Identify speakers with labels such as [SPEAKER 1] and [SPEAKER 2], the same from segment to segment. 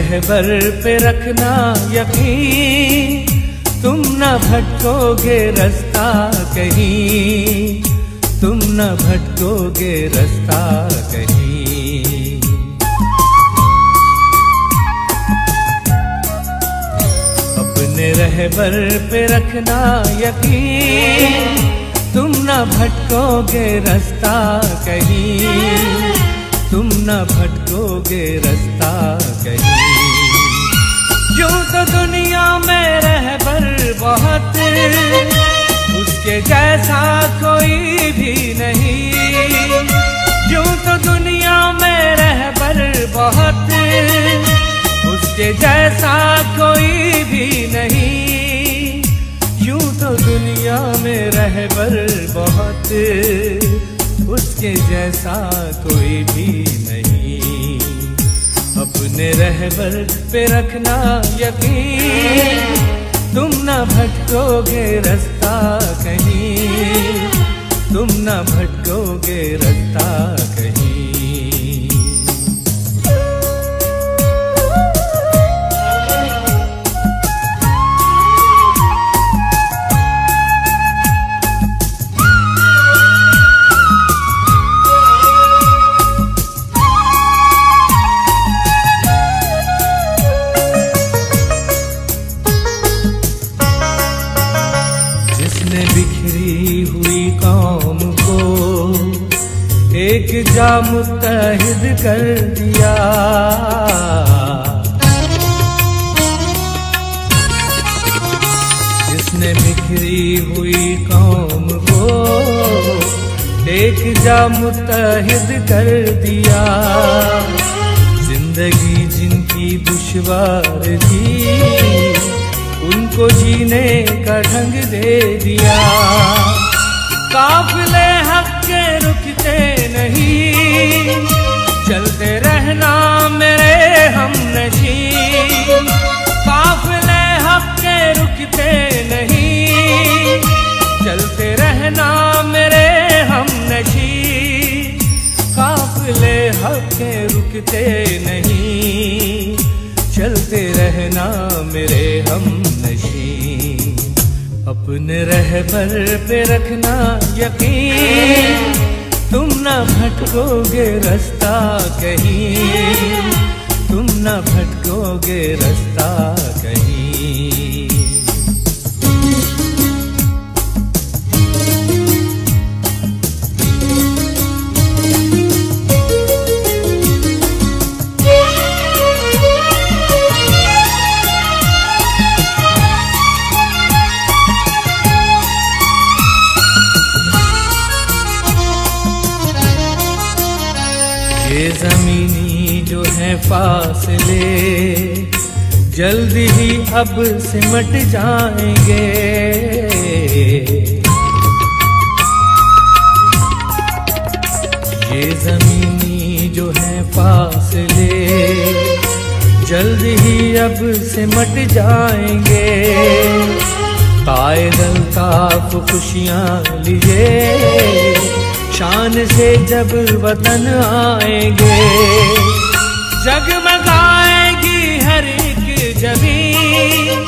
[SPEAKER 1] रहबर पे रखना यकीन, तुम न भटकोगे रास्ता कहीं, तुम न भटकोगे रास्ता कहीं। अपने रहबर पे रखना यकीन, तुम न भटकोगे रास्ता कहीं, तुम न भटकोगे रास्ता कहीं। यूं तो दुनिया में रहबर बहुत, उसके जैसा कोई भी नहीं। यूं तो दुनिया में रहबर बहुत, उसके जैसा कोई भी नहीं। यूं तो दुनिया में रहबर बहुत, उसके जैसा कोई भी नहीं। अपने रहबर पे रखना यकीन, तुम न भटकोगे रास्ता कहीं, तुम न भटकोगे रास्ता कहीं। बिखरी हुई कौम को एक जा मुत्तहिद कर दिया, जिसने बिखरी हुई कौम को एक जा मुत्तहिद कर दिया। जिंदगी जिनकी दुश्वार थी, उनको जीने का ढंग दे दिया। काफिले हक के रुकते नहीं, चलते रहना मेरे हमनशीं। काफिले हक के रुकते नहीं, चलते रहना मेरे हमनशीं। काफिले हक के रुकते नहीं, चलते रहना मेरे हमनशीं। अपने रहबर पे रखना यकीन, तुम न भटकोगे रास्ता कहीं, तुम न भटकोगे रास्ता कहीं। ये ज़मीनी जो है फासले, जल्दी ही अब सिमट जाएंगे। ये ज़मीनी जो है फासले, जल्दी ही अब सिमट जाएंगे। कायद अल्ताफ खुशियाँ लिए, शान से जब वतन आएंगे। जगमगाएगी हर एक जमीन,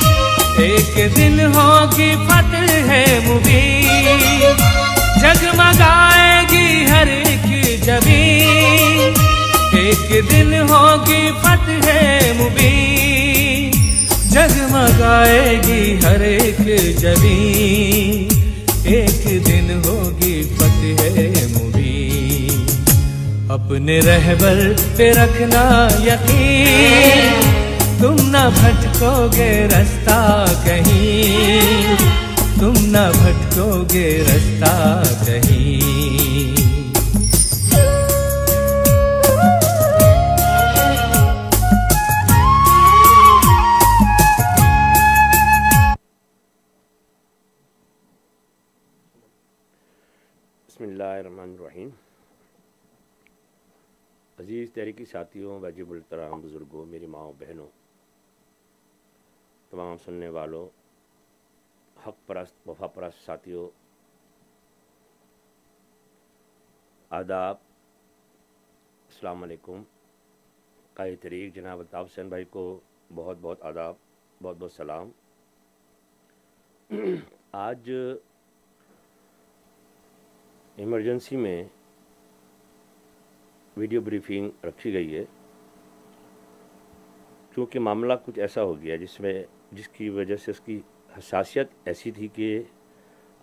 [SPEAKER 1] एक दिन होगी फतह मुबीन। जगमगाएगी हर एक जमीन, एक दिन होगी फतह मुबीन। जगमगाएगी हर एक जमीन, एक दिन होगी फतह मुबीन। अपने रहबर पे रखना यकीन, तुम न भटकोगे रास्ता कहीं, तुम न भटकोगे रास्ता कहीं।
[SPEAKER 2] बिस्मिल्लाहिर्रहमानिर्रहीम। अज़ीज़ तहरीकी साथियों, वाजिबुल एहतराम बुज़ुर्गों, मेरी माओ बहनों, तमाम सुनने वालों, हक़ परस्त वफ़ा परस्त साथियों, आदाब, अस्सलाम वालेकुम। आकाए तरीक़ जनाब अल्ताफ़ हुसैन भाई को बहुत बहुत आदाब, बहुत बहुत सलाम। आज इमरजेंसी में वीडियो ब्रीफिंग रखी गई है क्योंकि मामला कुछ ऐसा हो गया जिसकी वजह से उसकी हसासियत ऐसी थी कि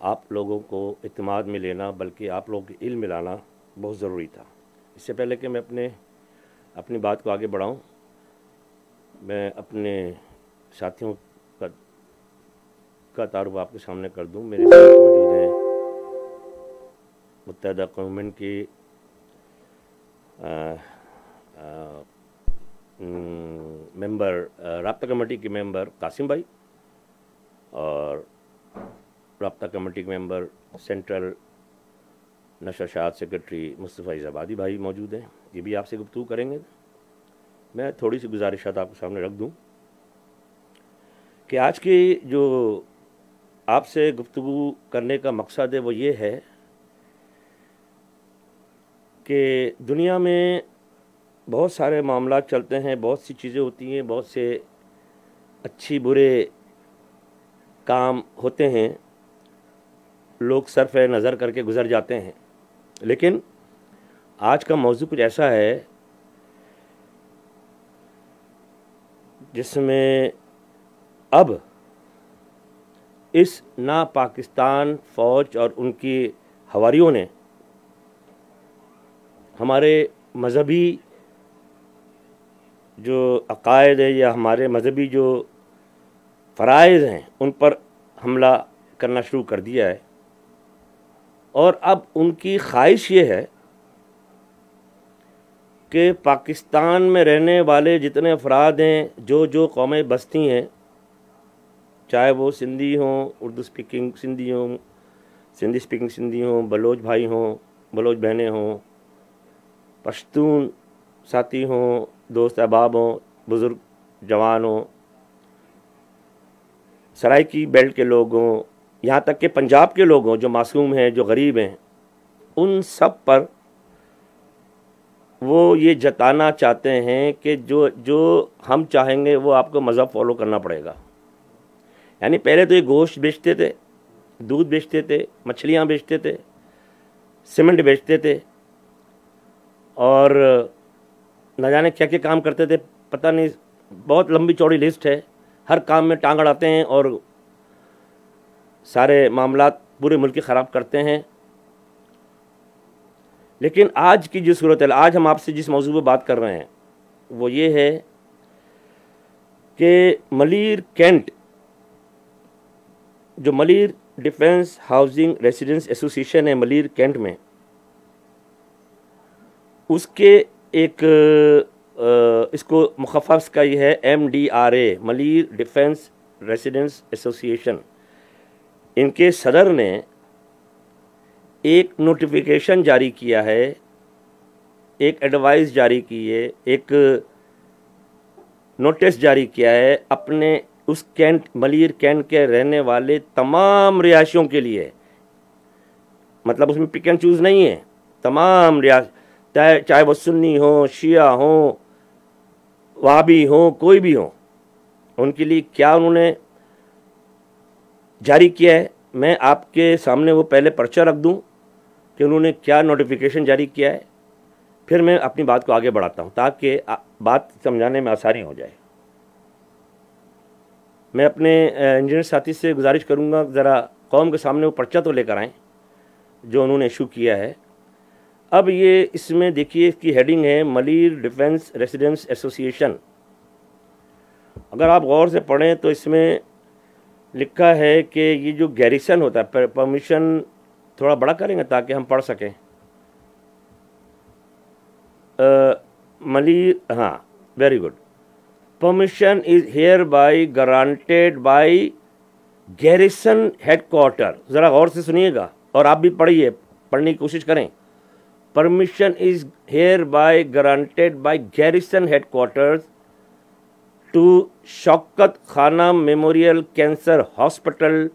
[SPEAKER 2] आप लोगों को इत्मीनान में लेना, बल्कि आप लोगों के इल्म में लाना बहुत ज़रूरी था। इससे पहले कि मैं अपनी बात को आगे बढ़ाऊं, मैं अपने साथियों का तारुफ आपके सामने कर दूं। मेरे साथ मौजूद हैं मुत्तहिदा कौमें के मेंबर, राब्ता कमेटी के मेंबर कासिम भाई और राब्ता कमेटी के मेंबर सेंट्रल नशरियात सेक्रेटरी मुस्तफ़ा इज़ाबादी भाई मौजूद हैं। ये भी आपसे गुफ्तगू करेंगे। मैं थोड़ी सी गुजारिशात आपके सामने रख दूं कि आज की जो आपसे गुफ्तगू करने का मकसद है वो ये है कि दुनिया में बहुत सारे मामला चलते हैं, बहुत सी चीज़ें होती हैं, बहुत से अच्छी बुरे काम होते हैं, लोग सरफ़ नज़र करके गुज़र जाते हैं। लेकिन आज का मौजू कुछ ऐसा है जिसमें अब इस ना पाकिस्तान फ़ौज और उनकी हवारियों ने हमारे मज़हबी जो अक़ायद है या हमारे मज़हबी जो फ़राइज़ हैं उन पर हमला करना शुरू कर दिया है। और अब उनकी ख्वाहिश ये है कि पाकिस्तान में रहने वाले जितने अफराद हैं, जो कौमें बस्ती हैं, चाहे वो सिंधी हों, उर्दू स्पीकिंग सिंधी हों, सिंधी स्पीकिंग सिंधी हों, बलोच भाई हों, बलोच बहनें हों, पश्तून साथी हों, दोस्त अहबाब हों, बुज़ुर्ग जवान हों, सराइकी बेल्ट के लोग हों, यहाँ तक कि पंजाब के लोग हों जो मासूम हैं, जो गरीब हैं, उन सब पर वो ये जताना चाहते हैं कि जो हम चाहेंगे वो आपको मज़हब फॉलो करना पड़ेगा। यानी पहले तो ये गोश्त बेचते थे, दूध बेचते थे, मछलियाँ बेचते थे, सीमेंट बेचते थे और न जाने क्या क्या काम करते थे, पता नहीं, बहुत लंबी चौड़ी लिस्ट है। हर काम में टांग अड़ाते हैं और सारे मामलात पूरे मुल्क के ख़राब करते हैं। लेकिन आज की जो सूरत है, आज हम आपसे जिस मौजू पर बात कर रहे हैं वो ये है कि मलीर कैंट, जो Malir defence housing residence association है मलीर कैंट में, उसके एक इसको मुखफ़्फ़ का ये है MDRA, Malir defence residence association. इनके सदर ने एक नोटिफिकेशन जारी किया है, एक एडवाइस जारी की है, एक नोटिस जारी किया है अपने उस कैंट, मलीर कैंट के रहने वाले तमाम रिहायशियों के लिए। मतलब उसमें पिक एंड चूज़ नहीं है, तमाम रिहायश, चाहे वो सुन्नी हो, शिया हो, वहाबी हो, कोई भी हो, उनके लिए क्या उन्होंने जारी किया है। मैं आपके सामने वो पहले पर्चा रख दूं कि उन्होंने क्या नोटिफिकेशन जारी किया है, फिर मैं अपनी बात को आगे बढ़ाता हूं ताकि बात समझाने में आसानी हो जाए। मैं अपने इंजीनियर साथी से गुजारिश करूंगा ज़रा कौम के सामने वो पर्चा तो लेकर आएँ जो उन्होंने इशू किया है। अब ये इसमें देखिए, इसकी हेडिंग है मलीर डिफेंस रेसिडेंस एसोसिएशन। अगर आप गौर से पढ़ें तो इसमें लिखा है कि ये जो गैरिसन होता है, परमिशन थोड़ा बड़ा करेंगे ताकि हम पढ़ सकें। मलीर, हाँ, very good. Permission is here by granted by garrison headquarter. ज़रा गौर से सुनिएगा और आप भी पढ़िए, पढ़ने की कोशिश करें। Permission is here by granted by garrison headquarters to Shaukat Khana Memorial Cancer Hospital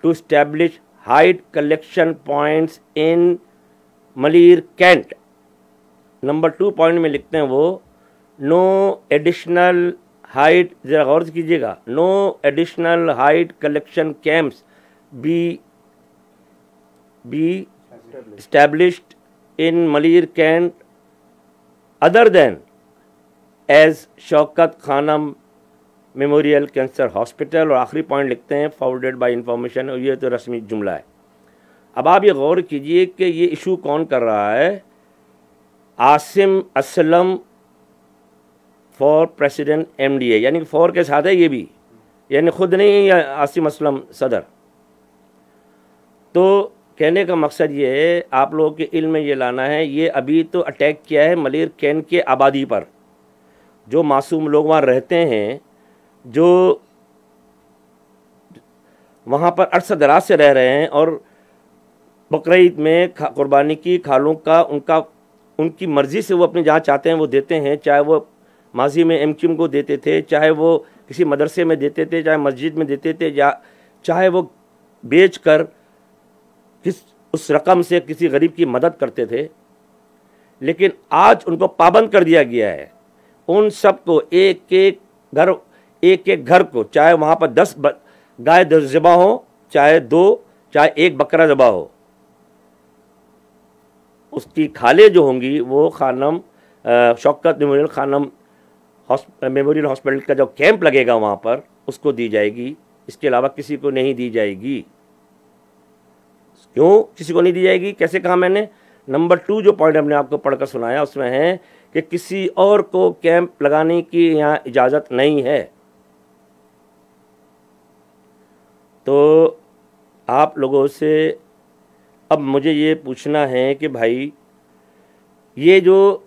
[SPEAKER 2] to establish hide collection points in Maleer Kent। Number 2 point में लिखते हैं वो नो एडिशनल हाइट, ज़रा गौर से कीजिएगा, no additional height collection camps be established in Malir Kent other than as Shaukat Khanum memorial cancer hospital. और आखिरी पॉइंट लिखते हैं फॉरवर्डेड बाय इंफॉर्मेशन, और ये तो रस्मी जुमला है। अब आप ये गौर कीजिए कि ये इशू कौन कर रहा है, Asim Aslam for president MDA, यानी कि फॉर के साथ है ये भी, यानी खुद नहीं या आसिम असलम सदर। तो कहने का मकसद ये है, आप लोगों के इल्म में ये लाना है, ये अभी तो अटैक किया है मलिर कैंट के आबादी पर, जो मासूम लोग वहाँ रहते हैं, जो वहाँ पर अरसा दराज से रह रहे हैं, और बकरीद में कुर्बानी की खालों का उनकी मर्ज़ी से वो अपने जहाँ चाहते हैं वो देते हैं, चाहे वो माजी में MQM को देते थे, चाहे वो किसी मदरसे में देते थे, चाहे मस्जिद में देते थे, या चाहे वो बेच कर उस रकम से किसी गरीब की मदद करते थे। लेकिन आज उनको पाबंद कर दिया गया है। उन सबको एक एक घर को, चाहे वहाँ पर 10 गाय ज़िबा हो, चाहे 2, चाहे 1 बकरा ज़िबा हो, उसकी खाले जो होंगी वो Khanum Shaukat memorial Khanum memorial hospital का जो कैंप लगेगा वहाँ पर उसको दी जाएगी। इसके अलावा किसी को नहीं दी जाएगी। क्यों किसी को नहीं दी जाएगी, कैसे कहा मैंने? नंबर 2 जो पॉइंट हमने आपको पढ़कर सुनाया उसमें है कि किसी और को कैंप लगाने की यहाँ इजाज़त नहीं है। तो आप लोगों से अब मुझे ये पूछना है कि भाई ये जो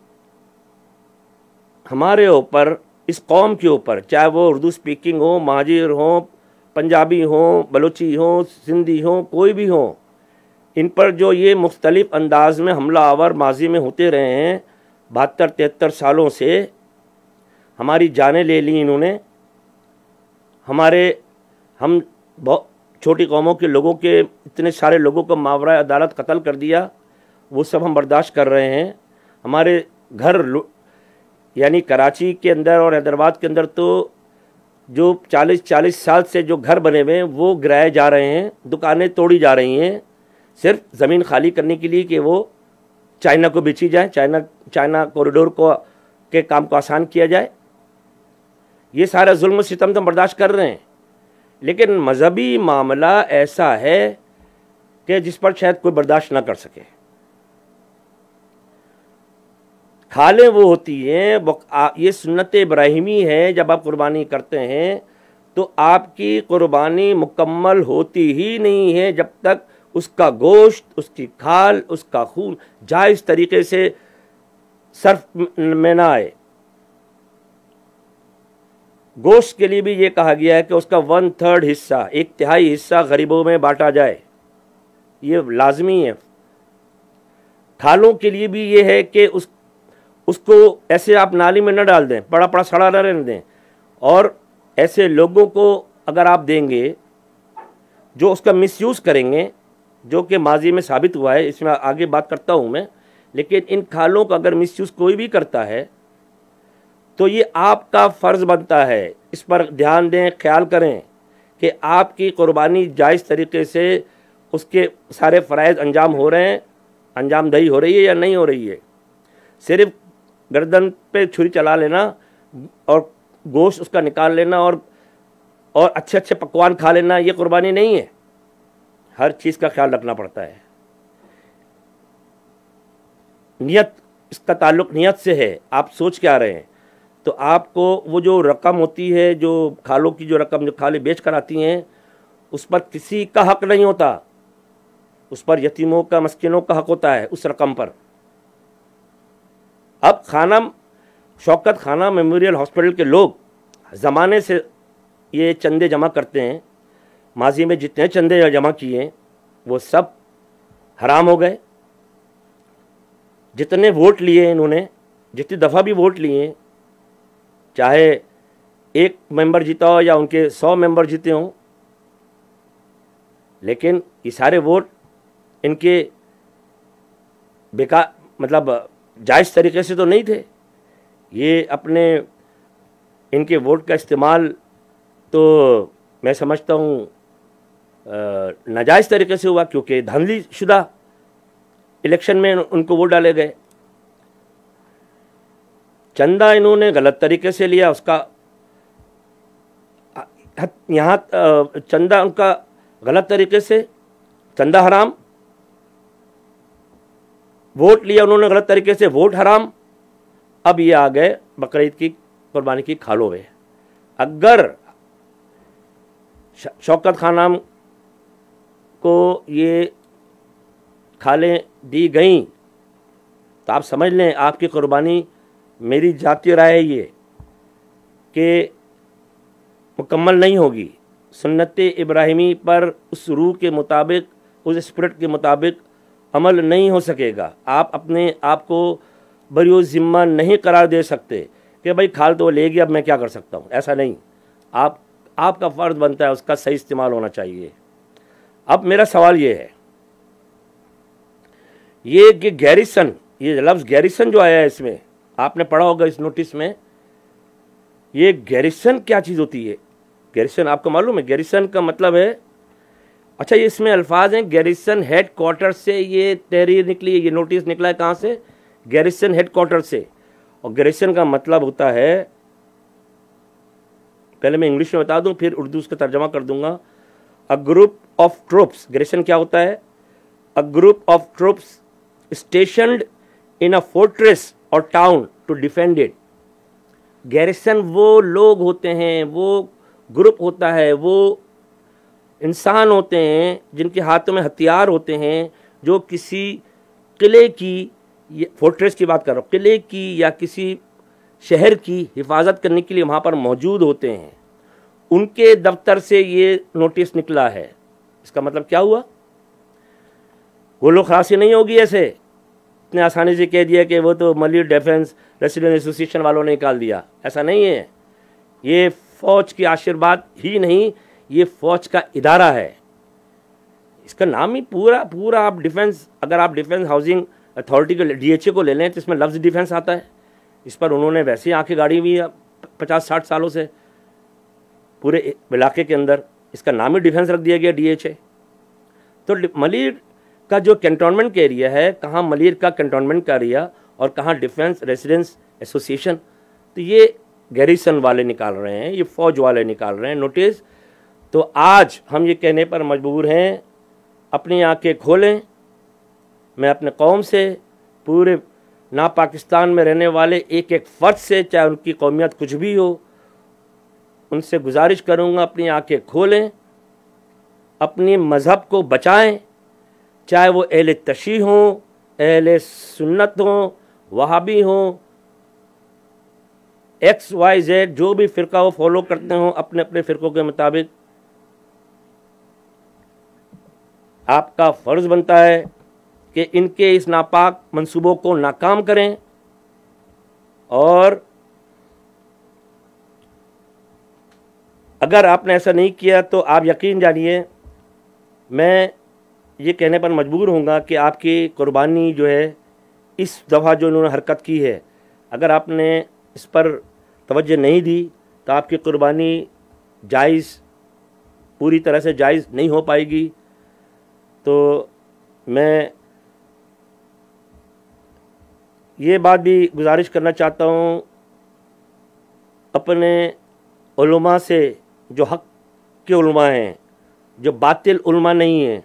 [SPEAKER 2] हमारे ऊपर, इस कौम के ऊपर, चाहे वो उर्दू स्पीकिंग हो, महाजिर हो, पंजाबी हो, बलोची हो, सिंधी हो, कोई भी हो, इन पर जो ये मुख्तलिफ अंदाज में हमला आवर माजी में होते रहे हैं, 72-73 सालों से हमारी जानें ले ली इन्होंने। हम बहुत छोटी कौमों के लोगों के इतने सारे लोगों को मावरा अदालत कत्ल कर दिया, वो सब हम बर्दाश्त कर रहे हैं। हमारे घर यानी कराची के अंदर और हैदराबाद के अंदर तो जो 40 साल से जो घर बने हुए हैं वो गिराए जा रहे हैं, दुकानें तोड़ी जा रही हैं, सिर्फ ज़मीन खाली करने के लिए कि वो चाइना को बेची जाए, चाइना कॉरिडोर के काम को आसान किया जाए। ये सारा जुल्म सितम तो बर्दाश्त कर रहे हैं, लेकिन मजहबी मामला ऐसा है कि जिस पर शायद कोई बर्दाश्त ना कर सके। खालें वो होती हैं, ये सुन्नत इब्राहिमी है, जब आप कुर्बानी करते हैं तो आपकी कुर्बानी मुकम्मल होती ही नहीं है जब तक उसका गोश्त, उसकी खाल, उसका खून जायज़ तरीके से सर्फ में ना आए। गोश्त के लिए भी ये कहा गया है कि उसका 1/3 हिस्सा, 1/3 हिस्सा गरीबों में बांटा जाए, ये लाजमी है। खालों के लिए भी ये है कि उसको ऐसे आप नाली में न डाल दें, पड़ा पड़ा सड़ा न रहने दें। और ऐसे लोगों को अगर आप देंगे जो उसका मिसयूज़ करेंगे, जो कि माजी में साबित हुआ है, इसमें आगे बात करता हूँ मैं, लेकिन इन खालों का अगर मिसयूज़ कोई भी करता है तो ये आपका फ़र्ज़ बनता है, इस पर ध्यान दें, ख्याल करें कि आपकी कुर्बानी जायज़ तरीके से उसके सारे फ़राइज़ अंजाम हो रहे हैं, अंजामदही हो रही है या नहीं हो रही है। सिर्फ गर्दन पे छुरी चला लेना और गोश्त उसका निकाल लेना और अच्छे अच्छे पकवान खा लेना, ये कुर्बानी नहीं है। हर चीज़ का ख्याल रखना पड़ता है। नियत, इसका ताल्लुक़ नियत से है। आप सोच क्या रहे हैं? तो आपको वो जो रकम होती है, जो खालों की जो रकम जो खाली बेच कर आती हैं, उस पर किसी का हक नहीं होता, उस पर यतीमों का, मस्किनों का हक होता है उस रकम पर। अब शौकत खाना मेमोरियल हॉस्पिटल के लोग ज़माने से ये चंदे जमा करते हैं, माजी में जितने चंदे जमा किए वो सब हराम हो गए। जितने वोट लिए इन्होंने, जितनी दफ़ा भी वोट लिए, चाहे एक मेंबर जीता हो या उनके 100 मेंबर जीते हों, लेकिन ये सारे वोट इनके बेकार, मतलब जायज़ तरीके से तो नहीं थे। ये अपने इनके वोट का इस्तेमाल तो मैं समझता हूँ नाजायज़ तरीके से हुआ, क्योंकि धांधली शुदा इलेक्शन में उनको वोट डाले गए। चंदा इन्होंने गलत तरीके से लिया, उसका यहाँ चंदा उनका गलत तरीके से, चंदा हराम। वोट लिया उन्होंने गलत तरीके से, वोट हराम। अब ये आ गए बकरीद की कुर्बानी की खालों में। अगर शौकत खान को ये खालें दी गई तो आप समझ लें आपकी कुर्बानी, मेरी जाती राय है ये, कि मुकम्मल नहीं होगी। सुन्नत इब्राहिमी पर उस रूह के मुताबिक, उस स्पिरिट के मुताबिक अमल नहीं हो सकेगा। आप अपने आप को बरियो ज़िम्मा नहीं करार दे सकते कि भाई खाल तो ले गया, अब मैं क्या कर सकता हूँ। ऐसा नहीं, आपका फ़र्ज़ बनता है, उसका सही इस्तेमाल होना चाहिए। अब मेरा सवाल ये है, ये कि गैरिसन, ये लफ्ज़ गैरिसन जो आया है इसमें, आपने पढ़ा होगा इस नोटिस में, ये गैरिसन क्या चीज़ होती है? गैरिसन आपको मालूम है? गैरिसन का मतलब है, अच्छा ये इसमें अल्फाज हैं, गैरिसन हेड क्वार्टर से ये तहरीर निकली है, ये नोटिस निकला है कहाँ से? गैरिसन हेड क्वार्टर से। और गैरिसन का मतलब होता है, पहले मैं इंग्लिश में बता दूं फिर उर्दू उसका तर्जमा कर दूंगा। A group of troops, garrison क्या होता है? A group of troops stationed in a fortress और town to defend it. Garrison वो लोग होते हैं, वो ग्रुप होता है, वो इंसान होते हैं जिनके हाथों में हथियार होते हैं, जो किसी किले की, फोर्ट्रेस की बात कर रहा हूँ, किले की या किसी शहर की हिफाजत करने के लिए वहाँ पर मौजूद होते हैं। उनके दफ्तर से ये नोटिस निकला है। इसका मतलब क्या हुआ? गोलो खलासी नहीं होगी ऐसे इतने आसानी से कह दिया कि वो तो मलिर डिफेंस रेसिडेंट एसोसिएशन वालों ने निकाल दिया। ऐसा नहीं है। ये फ़ौज की आशीर्वाद ही नहीं, ये फ़ौज का इदारा है। इसका नाम ही पूरा आप डिफेंस, अगर आप डिफेंस हाउसिंग अथॉरिटी को, DHA को ले लें तो इसमें लफ्ज़ डिफेंस आता है। इस पर उन्होंने वैसे ही आंखें गाड़ी हुई है 50-60 सालों से पूरे इलाके के अंदर। इसका नाम ही डिफेंस रख दिया गया DHA। तो मलिर का जो कैंटोनमेंट का एरिया है, कहाँ मलिर का कैंटोनमेंट का एरिया और कहाँ डिफेंस रेसिडेंस एसोसिएशन, तो ये गैरिसन वाले निकाल रहे हैं, ये फ़ौज वाले निकाल रहे हैं नोटिस। तो आज हम ये कहने पर मजबूर हैं, अपनी आंखें खोलें। मैं अपने कौम से, पूरे ना पाकिस्तान में रहने वाले एक एक फ़र्द से, चाहे उनकी कौमियत कुछ भी हो, उनसे गुजारिश करूँगा अपनी आंखें खोलें, अपनी मज़हब को बचाएं, चाहे वो अहले तशीह हों, अहले सुन्नत हों, वहाबी हों, XYZ जो भी फ़िरका वो फॉलो करते हों, अपने अपने फ़िरक़ों के मुताबिक। आपका फ़र्ज़ बनता है कि इनके इस नापाक मंसूबों को नाकाम करें। और अगर आपने ऐसा नहीं किया तो आप यकीन जानिए, मैं ये कहने पर मजबूर होऊंगा कि आपकी कुर्बानी जो है, इस दफ़ा जो इन्होंने हरकत की है, अगर आपने इस पर तवज्जो नहीं दी तो आपकी कुर्बानी जायज़, पूरी तरह से जायज़ नहीं हो पाएगी। तो मैं ये बात भी गुजारिश करना चाहता हूँ अपने उलमा से, जो हक़ के उलमा हैं, जो बातिल उलमा नहीं हैं,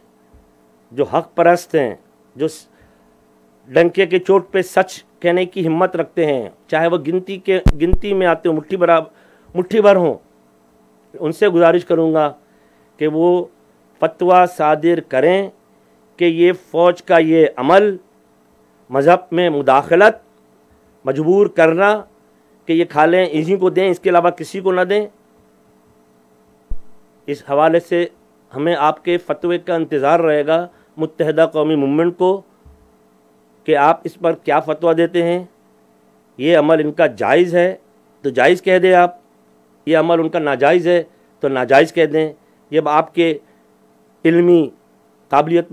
[SPEAKER 2] जो हक़ परस्त हैं, जो डंके के चोट पे सच कहने की हिम्मत रखते हैं, चाहे वो गिनती में आते हो, मुट्ठी भर हों, उनसे गुजारिश करूँगा कि वो फतवा सादिर करें कि ये फ़ौज का ये अमल, मज़हब में मुदाखलत, मजबूर करना कि ये खालें इन्हीं को दें, इसके अलावा किसी को ना दें। इस हवाले से हमें आपके फतवे का इंतज़ार रहेगा मुत्तहिदा कौमी मूवमेंट को, कि आप इस पर क्या फतवा देते हैं। ये अमल इनका जायज़ है तो जायज़ कह दें आप, ये अमल उनका नाजायज़ है तो नाजायज़ कह दें। ये आपके इल्मी काबिलियत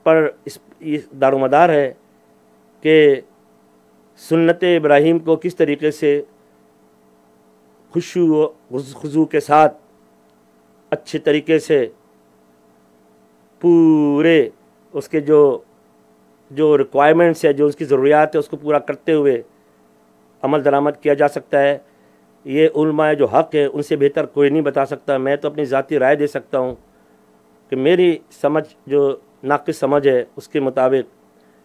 [SPEAKER 2] पर इस दारोमदार है कि सुन्नत इब्राहीम को किस तरीके से खुशू के साथ अच्छे तरीके से पूरे उसके जो रिक्वायरमेंट्स है, जो उसकी ज़रूरियात है, उसको पूरा करते हुए अमल दरामद किया जा सकता है, ये उलमा जो हक़ है उनसे बेहतर कोई नहीं बता सकता। मैं तो अपनी ज़ाती राय दे सकता हूँ कि मेरी समझ जो नाक़िस समझ है उसके मुताबिक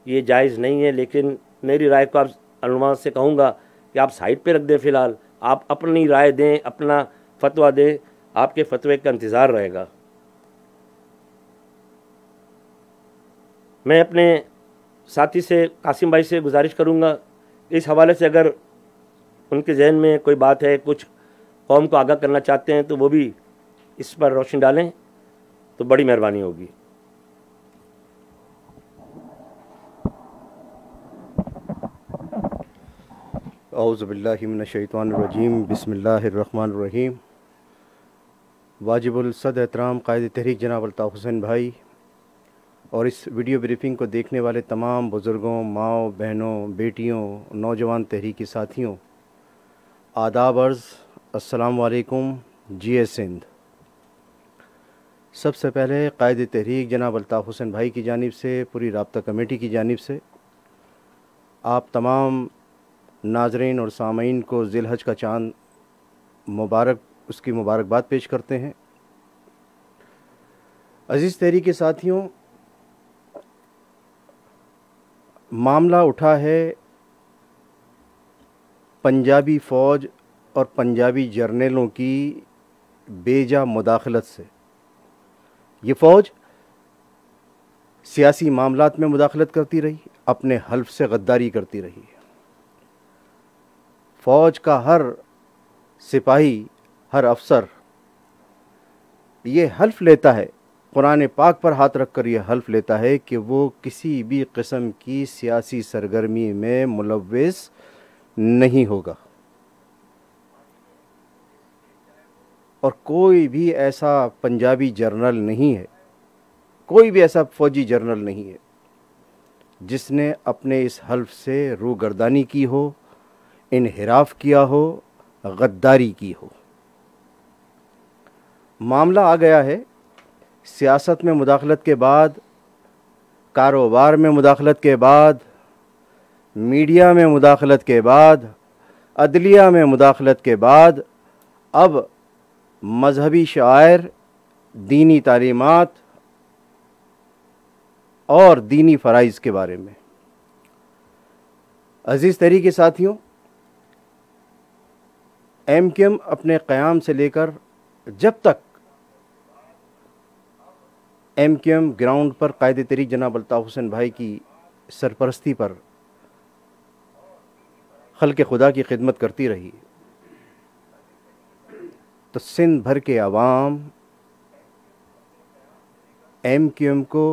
[SPEAKER 2] ये जायज़ नहीं है, लेकिन मेरी राय को आप उलमा से कहूँगा कि आप साइड पे रख दें। फ़िलहाल आप अपनी राय दें, अपना फतवा दें, आपके फतवे का इंतज़ार रहेगा। मैं अपने साथी से कासिम भाई से गुजारिश करूँगा इस हवाले से अगर उनके जहन में कोई बात है, कुछ कौम को आगाह करना चाहते हैं तो वो भी इस पर रोशनी डालें तो बड़ी मेहरबानी होगी।
[SPEAKER 3] औज़ु बिल्लाहि मिनश्शैतानिर्रजीम, बिस्मिल्लाहिर्रहमानिर्रहीम। वाजिबुल सद एहतराम कायद तहरीक जनाब अल्ताफ़ हुसैन भाई और इस वीडियो ब्रीफिंग को देखने वाले तमाम बुज़ुर्गों, माओ, बहनों, बेटियों, नौजवान तहरीकी साथियों, आदाब अर्ज़, अस्सलाम वालेकुम। जी सिंध। सबसे पहले कायद तहरीक जनाब अल्ताफ़ हुसैन भाई की जानिब से, पूरी राब्ता कमेटी की जानिब से आप तमाम नाज़रीन और सामीन को ज़िलहज का चाँद मुबारक, उसकी मुबारकबाद पेश करते हैं। अज़ीज़ तहरीकी साथियों, मामला उठा है पंजाबी फ़ौज और पंजाबी जर्नलों की बेजा मुदाखलत से। ये फ़ौज सियासी मामलात में मुदाखलत करती रही, अपने हल्फ से गद्दारी करती रही। फ़ौज का हर सिपाही, हर अफसर ये हल्फ लेता है, कुरान पाक पर हाथ रख कर यह हल्फ लेता है कि वो किसी भी किस्म की सियासी सरगर्मी में मुलव्विस नहीं होगा और कोई भी ऐसा पंजाबी जर्नल नहीं है, कोई भी ऐसा फ़ौजी जर्नल नहीं है जिसने अपने इस हल्फ से रूगर्दानी की हो, इनहिराफ किया हो, गद्दारी की हो। मामला आ गया है सियासत में मुदाखलत के बाद, कारोबार में मुदाखलत के बाद, मीडिया में मुदाखलत के बाद, अदलिया में मुदाखलत के बाद, अब मजहबी शायर, दीनी तालीमात और दीनी फ़राइज़ के बारे में। अज़ीज़ तहरीकी साथियों, MQM अपने क़याम से लेकर जब तक MQM ग्राउंड पर कायदे तहरीक जनाब अल्ताफ़ हुसैन भाई की सरपरस्ती पर खल्क़ खुदा की खिदमत करती रही, तो सिंध भर के अवाम MQM को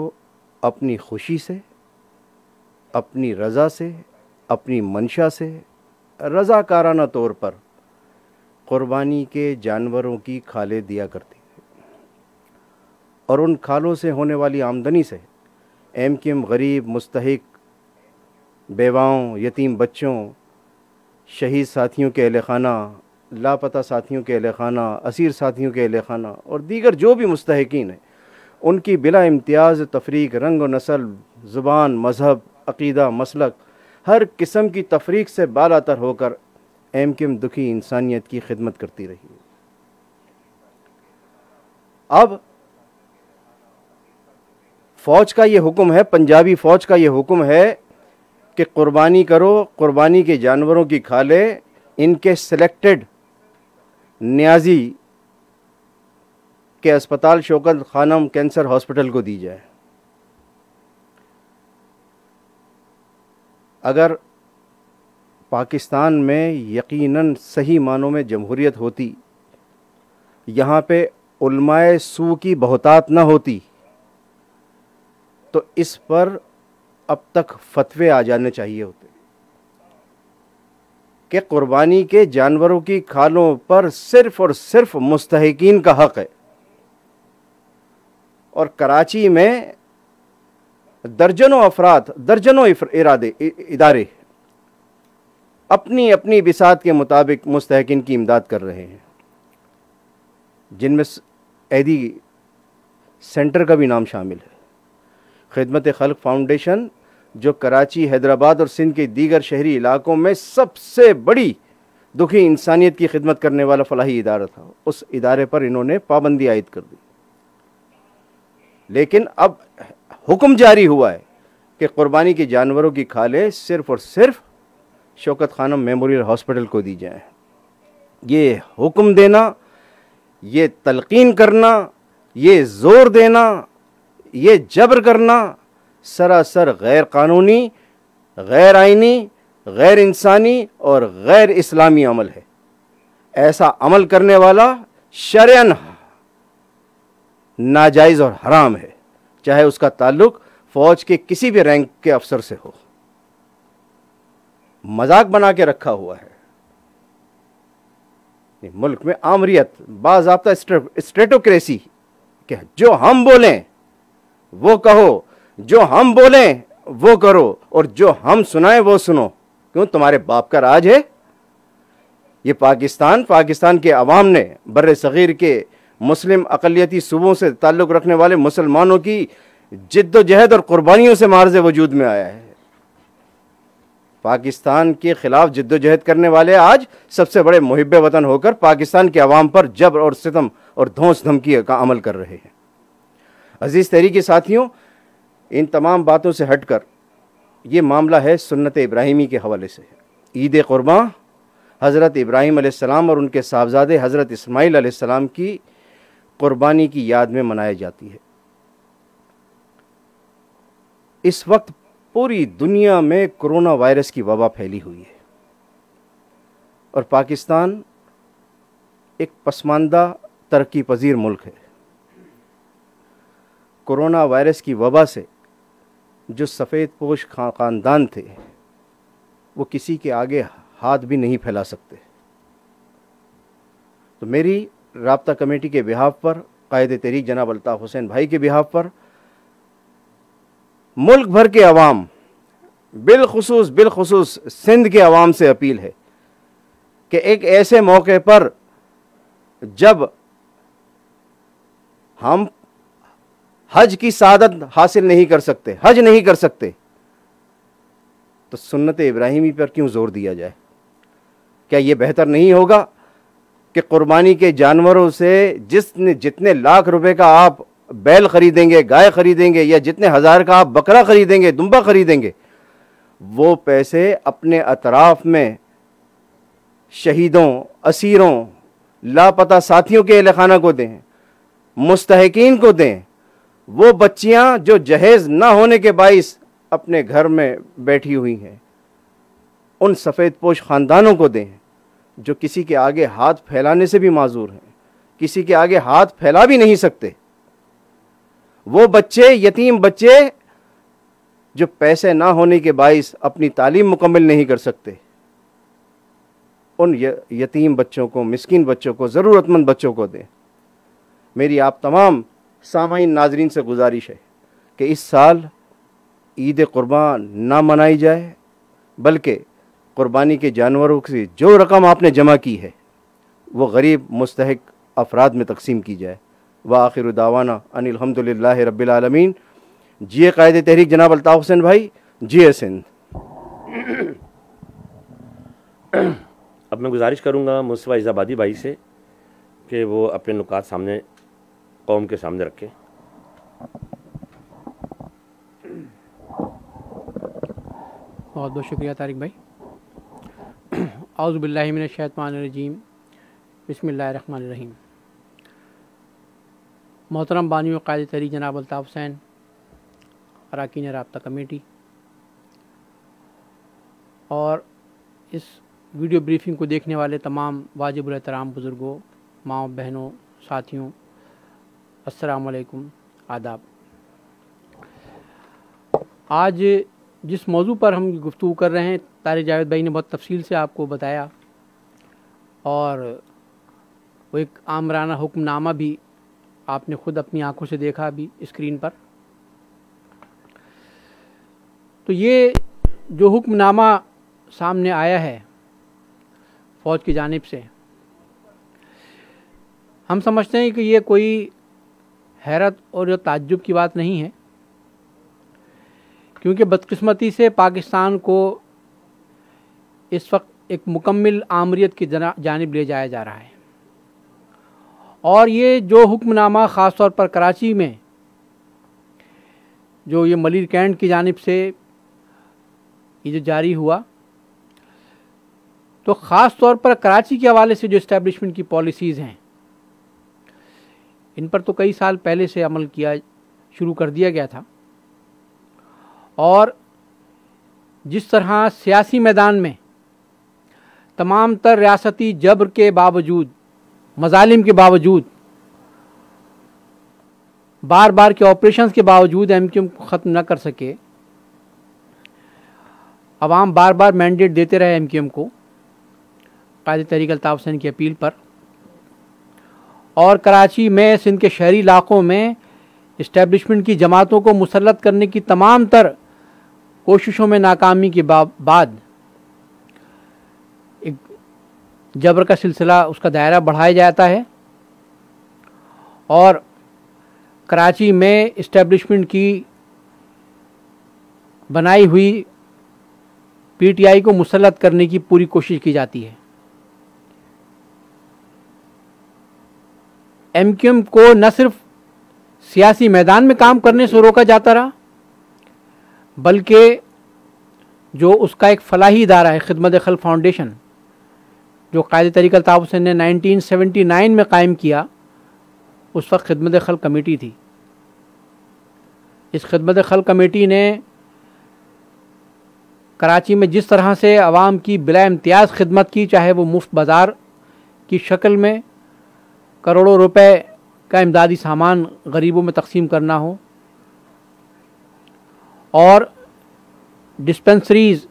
[SPEAKER 3] अपनी खुशी से, अपनी रज़ा से, अपनी मंशा से रज़ाकाराना तौर पर क़ुरबानी के जानवरों की खालें दिया करती है और उन खालों से होने वाली आमदनी से MQM गरीब, मुस्तहिक, बेवाओं, यतीम बच्चों, शहीद साथियों के अहले खाना, लापता साथियों के अहले खाना, असीर साथियों के अहले खाना और दीगर जो भी मुस्तहिकीन हैं, उनकी बिला इम्तियाज़ तफरीक, रंग व नस्ल, ज़ुबान, मज़हब, अक़ीदा, मसलक, हर किस्म की तफरीक से बालातर होकर MQM दुखी इंसानियत की खिदमत करती रही। अब फ़ौज का ये हुक्म है, पंजाबी फ़ौज का ये हुक्म है कि क़ुरबानी करो, क़ुरबानी के जानवरों की खालें इनके सेलेक्टेड न्याजी के अस्पताल शौकत खानम कैंसर हॉस्पिटल को दी जाए। अगर पाकिस्तान में यकीनन सही मानों में जमहूरियत होती, यहाँ पे उलमाए सू की बहुतात न होती, तो इस पर अब तक फतवे आ जाने चाहिए होते कि क़ुरबानी के जानवरों की खालों पर सिर्फ़ और सिर्फ मुस्तहिकीन का हक़ है। और कराची में दर्जनों अफराद, दर्जनों इदारे अपनी अपनी बिसात के मुताबिक मुस्तहकिन की इमदाद कर रहे हैं, जिनमें ऐदी सेंटर का भी नाम शामिल है। खिदमत खल्क फाउंडेशन जो कराची, हैदराबाद और सिंध के दीगर शहरी इलाकों में सबसे बड़ी दुखी इंसानियत की खिदमत करने वाला फलाही इदारा था, उस इदारे पर इन्होंने पाबंदी आयद कर दी। लेकिन अब हुक्म जारी हुआ है कि कुर्बानी के जानवरों की खालें सिर्फ और सिर्फ शौकत खानम मेमोरियल हॉस्पिटल को दी जाएं। ये हुक्म देना, ये तलकीन करना, ये ज़ोर देना, ये जबर करना सरासर गैर कानूनी, गैर आइनी, गैर इंसानी और गैर इस्लामी अमल है। ऐसा अमल करने वाला शरअन नाजायज़ और हराम है, चाहे उसका ताल्लुक फौज के किसी भी रैंक के अफसर से हो। मजाक बना के रखा हुआ है। मुल्क में आमरियत, बाज़ाब्ता स्टेटोक्रेसी कि जो हम बोलें वो कहो, जो हम बोलें वो करो, और जो हम सुनाएं वो सुनो। क्यों? तुम्हारे बाप का राज है ये पाकिस्तान के अवाम ने बर्रे सगीर के मुस्लिम अक़लियती सूबों से ताल्लुक़ रखने वाले मुसलमानों की जिद्दोजहद और कुर्बानियों से मार्ज़ वजूद में आया है। पाकिस्तान के ख़िलाफ़ जिद्दोजहद करने वाले आज सबसे बड़े मुहिब्बे वतन होकर पाकिस्तान के अवाम पर जबर और सितम और धौंस धमकी का अमल कर रहे हैं। अज़ीज़ तहरीकी साथियों, इन तमाम बातों से हटकर ये मामला है सुन्नत इब्राहिमी के हवाले से। ईद क़ुरबान हज़रत इब्राहीम अलैहिस्सलाम और उनके साहबजादे हज़रत इस्माईल अलैहिस्सलाम की क़ुरबानी की याद में मनाई जाती है। इस वक्त पूरी दुनिया में कोरोना वायरस की वबा फैली हुई है और पाकिस्तान एक पसमानदा तरक्की पजीर मुल्क है। कोरोना वायरस की वबा से जो सफ़ेद पोश ख़ानदान थे वो किसी के आगे हाथ भी नहीं फैला सकते। तो मेरी राब्ता कमेटी के बिहाफ पर, कायदे तहरीक जनाब अल्ताफ़ हुसैन भाई के बिहाफ पर मुल्क भर के अवाम, बिलखुसूस सिंध के अवाम से अपील है कि एक ऐसे मौके पर जब हम हज की सादत हासिल नहीं कर सकते, हज नहीं कर सकते, तो सुन्नत इब्राहिमी पर क्यों जोर दिया जाए? क्या ये बेहतर नहीं होगा कि कुर्बानी के जानवरों से जितने लाख रुपए का आप बैल खरीदेंगे, गाय खरीदेंगे, या जितने हज़ार का आप बकरा खरीदेंगे, दुम्बा खरीदेंगे, वो पैसे अपने अतराफ़ में शहीदों, असीरों, लापता साथियों के अहलखाना को दें, मुस्तहकीन को दें। वो बच्चियां जो जहेज़ ना होने के बाइस अपने घर में बैठी हुई हैं, उन सफ़ेद पोश ख़ानदानों को दें जो किसी के आगे हाथ फैलाने से भी माजूर हैं, किसी के आगे हाथ फैला भी नहीं सकते। वो बच्चे, यतीम बच्चे जो पैसे ना होने के बाइस अपनी तालीम मुकम्मल नहीं कर सकते, उन यतीम बच्चों को, मिस्कीन बच्चों को, ज़रूरतमंद बच्चों को दें। मेरी आप तमाम सामाईन नाजरीन से गुजारिश है कि इस साल ईद क़ुरबान ना मनाई जाए, बल्कि क़ुरबानी के जानवरों से जो रकम आपने जमा की है वो गरीब मुस्तहिक अफराद में तकसीम की जाए। व आखिर दावाना अनिल हम्दुलिल्लाहि रब्बिल आलमीन। जिए कायदे तहरीक जनाब अल्ताफ़ हुसैन भाई, जिए सिंध।
[SPEAKER 2] अब मैं गुजारिश करूँगा मुस्तफ़ा इज़ाबादी भाई से कि वो अपने नुकात सामने कौम के सामने रखें।
[SPEAKER 4] बहुत बहुत शुक्रिया तारिक भाई। औज़ु बिल्लाहि मिनश शैतानिर रजीम, बिस्मिल्लाहिर रहमानिर रहीम। मोहतरम बानी व कायदे तहरीक जनाब अल्ताफ़ हुसैन, अरकान राब्ता कमेटी और इस वीडियो ब्रीफिंग को देखने वाले तमाम वाजिबुल एहतराम बुज़ुर्गों, माओ, बहनों, साथियों, अस्सलामु अलैकुम, आदाब। आज जिस मौजू पर हम गुफ्तगू कर रहे हैं, तारिक जावेद भाई ने बहुत तफसील से आपको बताया और वो एक आमराना हुक्मनामा भी आपने ख़ुद अपनी आंखों से देखा अभी स्क्रीन पर। तो ये जो हुक्मनामा सामने आया है फ़ौज की जानिब से। हम समझते हैं कि ये कोई हैरत और ताज्जुब की बात नहीं है, क्योंकि बदकिस्मती से पाकिस्तान को इस वक्त एक मुकम्मिल आमरीत की जानिब ले जाया जा रहा है। और ये जो हुक्मनामा ख़ास तौर पर कराची में जो ये मलिर कैंट की जानिब से ये जो जारी हुआ, तो ख़ास तौर पर कराची के हवाले से जो इस्टेब्लिशमेंट की पॉलिसीज़ हैं, इन पर तो कई साल पहले से अमल किया शुरू कर दिया गया था। और जिस तरह सियासी मैदान में तमाम तर रियासती जबर के बावजूद, मजालिम के बावजूद, बार बार के ऑपरेशंस के बावजूद एमक्यूएम को ख़त्म न कर सके, अवाम बार बार मैंडेट देते रहे एमक्यूएम को कायदे तहरीक अल्ताफ़ हुसैन की अपील पर, और कराची में सिंध के शहरी इलाक़ों में इस्टेब्लिशमेंट की जमातों को मुसल्लत करने की तमाम तर कोशिशों में नाकामी के बाद एक जबर का सिलसिला, उसका दायरा बढ़ाया जाता है और कराची में इस्टेब्लिशमेंट की बनाई हुई पीटीआई को मुसल्लत करने की पूरी कोशिश की जाती है। एमक्यूएम को न सिर्फ सियासी मैदान में काम करने से रोका जाता रहा, बल्कि जो उसका एक फलाही इदारा है खिदमत खल्क फाउंडेशन, जो कायदे तहरीक अल्ताफ़ हुसैन ने 1979 में कायम किया, उस वक्त खिदमत खल्क कमेटी थी। इस खिदमत खल्क कमेटी ने कराची में जिस तरह से आवाम की बिला इम्तियाज़ खिदमत की, चाहे वो मुफ्त बाज़ार की शक्ल में करोड़ों रुपए का इमदादी सामान गरीबों में तकसीम करना हो, और डिस्पेंसरीज़,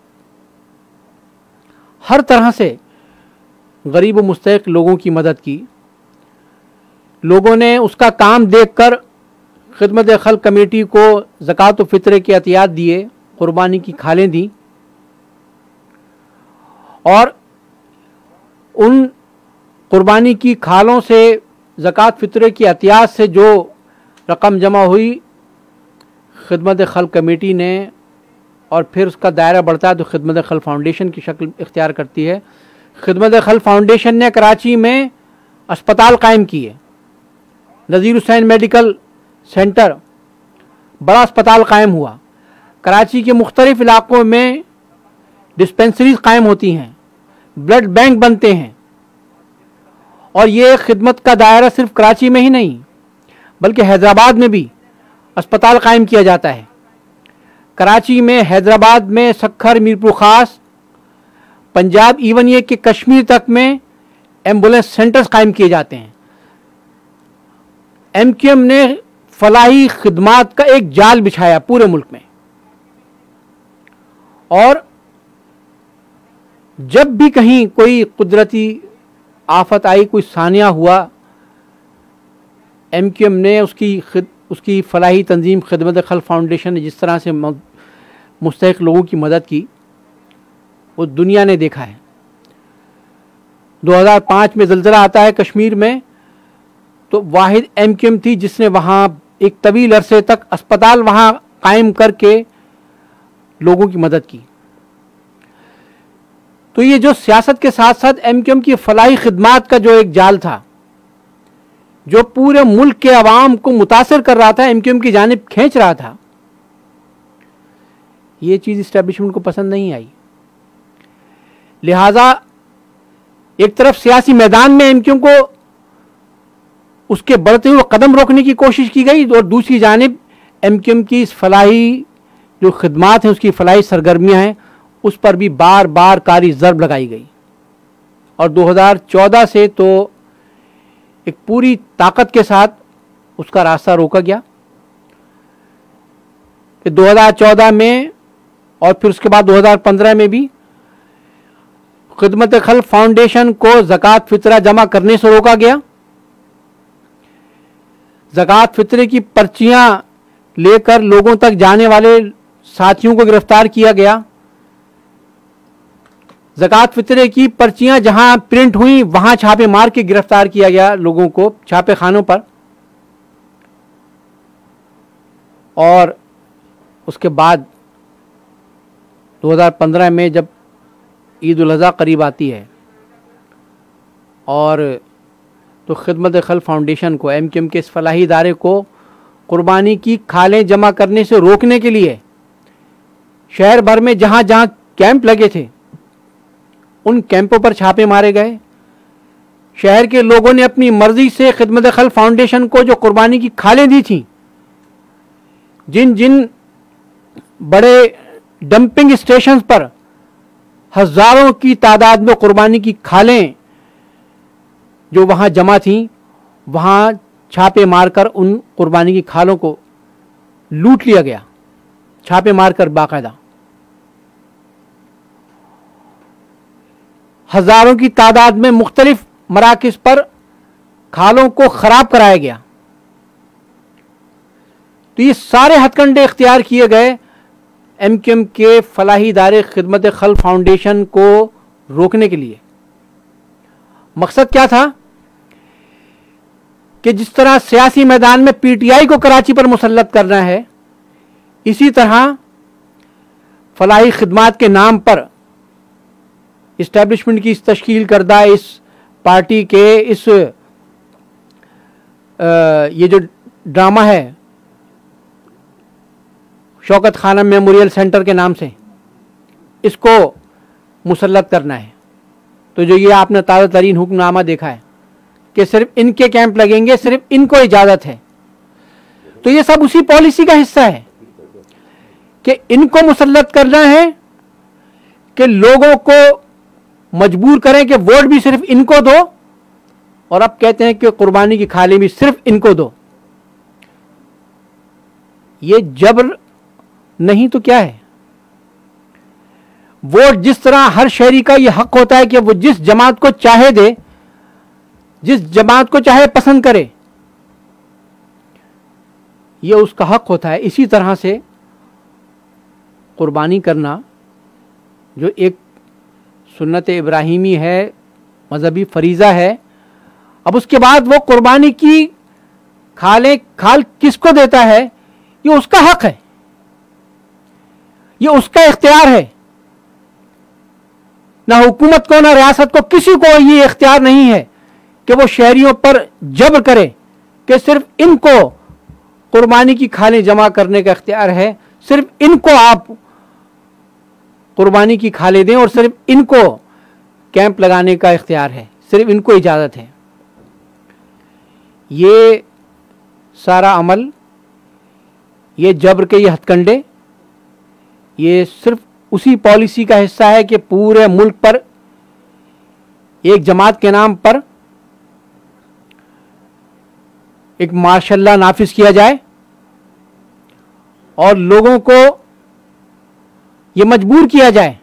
[SPEAKER 4] हर तरह से गरीब व मुस्तहिक़ लोगों की मदद की। लोगों ने उसका काम देखकर खिदमत खल्क कमेटी को ज़कात व फ़ित्रे के अतियात दिए, कुर्बानी की खालें दी, और उन कुर्बानी की खालों से ज़कात फ़ित्रे की अतियात से जो रकम जमा हुई, खिदमत खल्क कमेटी ने, और फिर उसका दायरा बढ़ता है तो खिदमत खल्क फाउंडेशन की शक्ल इख्तियार करती है। खिदमत खल्क फाउंडेशन ने कराची में अस्पताल कायम किए, नज़ीर हुसैन मेडिकल सेंटर, बड़ा अस्पताल कायम हुआ। कराची के मुख्तलिफ इलाक़ों में डिस्पेंसरीज कायम होती हैं, ब्लड बैंक बनते हैं, और ये खिदमत का दायरा सिर्फ कराची में ही नहीं बल्कि हैदराबाद में भी अस्पताल कायम किया जाता है। कराची में, हैदराबाद में, सक्खर, मीरपुर ख़ास, पंजाब, इवन ये कि कश्मीर तक में एम्बुलेंस सेंटर्स कायम किए जाते हैं। एमक्यूएम ने फलाही खिदमात का एक जाल बिछाया पूरे मुल्क में, और जब भी कहीं कोई कुदरती आफत आई, कोई सानिया हुआ, एमक्यूएम ने उसकी फलाही तंजीम खिदमत खल्क फाउंडेशन ने जिस तरह से मुस्तहिक़ लोगों की मदद की, वो दुनिया ने देखा है। 2005 में ज़लज़ला आता है कश्मीर में, तो वाहिद एमक्यूएम थी जिसने वहाँ एक तवील अरसे तक अस्पताल वहाँ कायम करके लोगों की मदद की। तो ये जो सियासत के साथ साथ एमक्यूएम की फलाही खिदमात का जो एक जाल था, जो पूरे मुल्क के अवाम को मुतासिर कर रहा था, एमक्यूएम की जानिब खींच रहा था, ये चीज़ इस्टेब्लिशमेंट को पसंद नहीं आई। लिहाजा एक तरफ सियासी मैदान में एमक्यूएम को उसके बढ़ते हुए कदम रोकने की कोशिश की गई, और दूसरी जानिब एमक्यूएम की इस फलाही जो खिदमात हैं, उसकी फलाही सरगर्मियाँ हैं, उस पर भी बार बार कारी ज़र्ब लगाई गई। और 2014 से तो एक पूरी ताकत के साथ उसका रास्ता रोका गया। कि 2014 में और फिर उसके बाद 2015 में भी खिदमत खल्क फाउंडेशन को ज़कात फ़ित्रा जमा करने से रोका गया। ज़कात फ़ित्रे की पर्चियां लेकर लोगों तक जाने वाले साथियों को गिरफ्तार किया गया। ज़कात फित्रे की पर्चियां जहां प्रिंट हुई वहां छापे मार के गिरफ्तार किया गया लोगों को छापे खानों पर। और उसके बाद 2015 में जब ईद उल अज़हा करीब आती है और तो खिदमत खल्क फाउंडेशन को, MQM के इस फलाही इदारे को कुर्बानी की खालें जमा करने से रोकने के लिए शहर भर में जहाँ जहाँ कैंप लगे थे उन कैंपों पर छापे मारे गए। शहर के लोगों ने अपनी मर्जी से खिदमत खल्क फाउंडेशन को जो कुर्बानी की खालें दी थी, जिन जिन बड़े डंपिंग स्टेशन पर हजारों की तादाद में कुर्बानी की खालें जो वहां जमा थीं, वहां छापे मारकर उन कुर्बानी की खालों को लूट लिया गया, छापे मारकर बाकायदा। हजारों की तादाद में मुख्तलिफ मराकिज पर खालों को खराब कराया गया। तो ये सारे हथकंडे इख्तियार किए गए MQM के फलाही इदारे खिदमत खल्क फाउंडेशन को रोकने के लिए। मकसद क्या था कि जिस तरह सियासी मैदान में PTI को कराची पर मुसल्लत करना है, इसी तरह फलाही खिदमात के नाम पर इस्टेब्लिशमेंट की इस तश्कील करदा इस पार्टी के इस ये जो ड्रामा है शौकत खानम मेमोरियल सेंटर के नाम से, इसको मुसल्लत करना है। तो जो ये आपने ताज़ा तरीन हुक्मनामा देखा है कि सिर्फ इनके कैंप लगेंगे, सिर्फ इनको इजाज़त है, तो ये सब उसी पॉलिसी का हिस्सा है कि इनको मुसल्लत करना है कि लोगों को मजबूर करें कि वोट भी सिर्फ इनको दो, और अब कहते हैं कि कुर्बानी की खाली भी सिर्फ इनको दो। ये जबर नहीं तो क्या है? वोट जिस तरह हर शहरी का यह हक होता है कि वो जिस जमात को चाहे दे, जिस जमात को चाहे पसंद करे, यह उसका हक होता है, इसी तरह से कुर्बानी करना जो एक सुन्नत इब्राहिमी है, मजहबी फरीज़ा है। अब उसके बाद वो कुर्बानी की खाल किसको देता है, ये उसका हक है, ये उसका इख्तियार है। ना हुकूमत को ना रियासत को, किसी को ये इख्तियार नहीं है कि वो शहरियों पर जबर करे कि सिर्फ इनको कुर्बानी की खालें जमा करने का इख्तियार है, सिर्फ इनको आप कुर्बानी की खालें दें और सिर्फ इनको कैंप लगाने का इख्तियार है, सिर्फ इनको इजाज़त है। ये सारा अमल, ये जबर के ये हथकंडे, ये सिर्फ उसी पॉलिसी का हिस्सा है कि पूरे मुल्क पर एक जमात के नाम पर एक मार्शल लॉ नाफिज किया जाए और लोगों को ये मजबूर किया जाए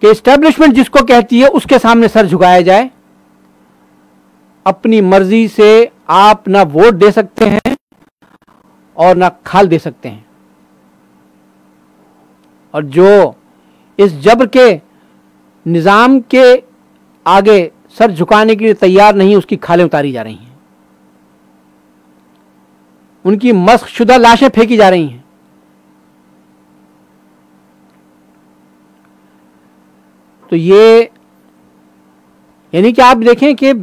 [SPEAKER 4] कि एस्टेब्लिशमेंट जिसको कहती है उसके सामने सर झुकाया जाए। अपनी मर्जी से आप ना वोट दे सकते हैं और ना खाल दे सकते हैं, और जो इस जबर के निज़ाम के आगे सर झुकाने के लिए तैयार नहीं, उसकी खालें उतारी जा रही हैं, उनकी मस्ख शुदा लाशें फेंकी जा रही हैं। तो ये यानी कि आप देखें कि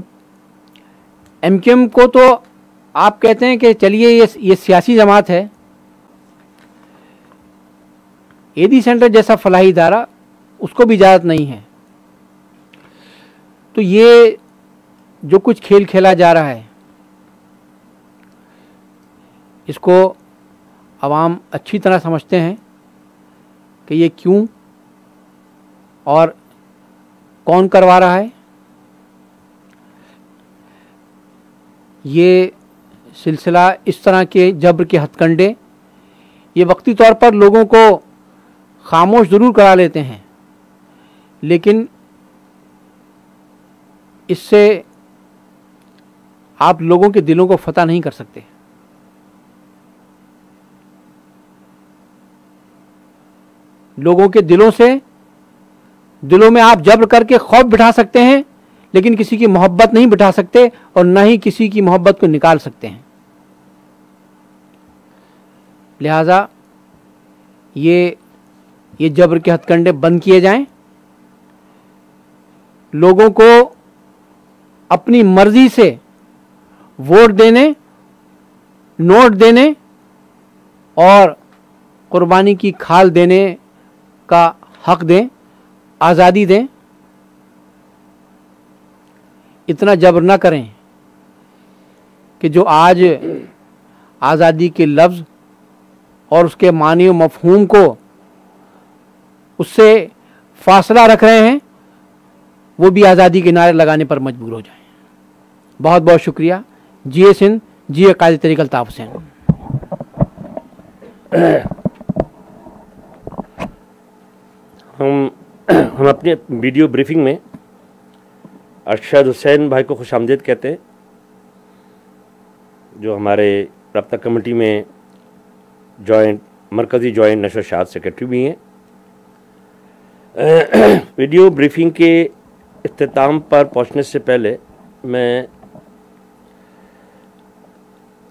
[SPEAKER 4] MQM को तो आप कहते हैं कि चलिए ये सियासी जमात है, एडी सेंटर जैसा फलाही इदारा, उसको भी इजाज़त नहीं है। तो ये जो कुछ खेल खेला जा रहा है, इसको अवाम अच्छी तरह समझते हैं कि ये क्यों और कौन करवा रहा है। ये सिलसिला, इस तरह के जबर के हथकंडे, ये वक्ती तौर पर लोगों को खामोश ज़रूर करा लेते हैं, लेकिन इससे आप लोगों के दिलों को फतह नहीं कर सकते। लोगों के दिलों से दिलों में आप जब्र करके खौफ बिठा सकते हैं, लेकिन किसी की मोहब्बत नहीं बिठा सकते और न ही किसी की मोहब्बत को निकाल सकते हैं। लिहाजा ये जब्र के हथकंडे बंद किए जाएं। लोगों को अपनी मर्जी से वोट देने, नोट देने और कुर्बानी की खाल देने का हक दें, आज़ादी दें। इतना जबर ना करें कि जो आज आज़ादी के लफ्ज़ और उसके मानी व मफहूम को उससे फासला रख रहे हैं, वो भी आज़ादी के नारे लगाने पर मजबूर हो जाएं। बहुत बहुत शुक्रिया। जिए सिंध, जिए काजी तरीक़ अल्ताफ़ हुसैन।
[SPEAKER 2] हम अपने वीडियो ब्रीफिंग में अरशद हुसैन भाई को खुशामदीद कहते हैं, जो हमारे रब्ता कमेटी में मरकज़ी जॉइंट नशर शाद सेक्रेटरी भी हैं। वीडियो ब्रीफिंग के इख्तिताम पर पहुंचने से पहले मैं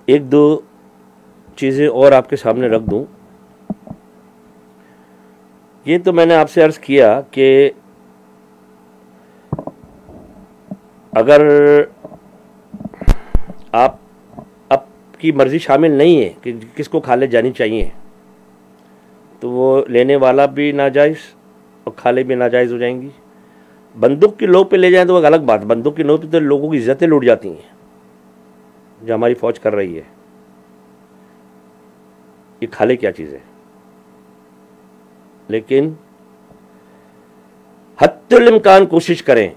[SPEAKER 2] एक दो चीज़ें और आपके सामने रख दूं। ये तो मैंने आपसे अर्ज़ किया कि अगर आपकी मर्ज़ी शामिल नहीं है कि किसको खाले जानी चाहिए, तो वो लेने वाला भी नाजायज़ और खाले भी नाजायज़ हो जाएंगी। बंदूक की नोक पे ले जाएं तो वो अलग बात। बंदूक की नोक पे तो लोगों की इज्जतें लूट जाती हैं, जो हमारी फ़ौज कर रही है। ये खाले क्या चीज़ है। लेकिन हद्दुल इम्कान कोशिश करें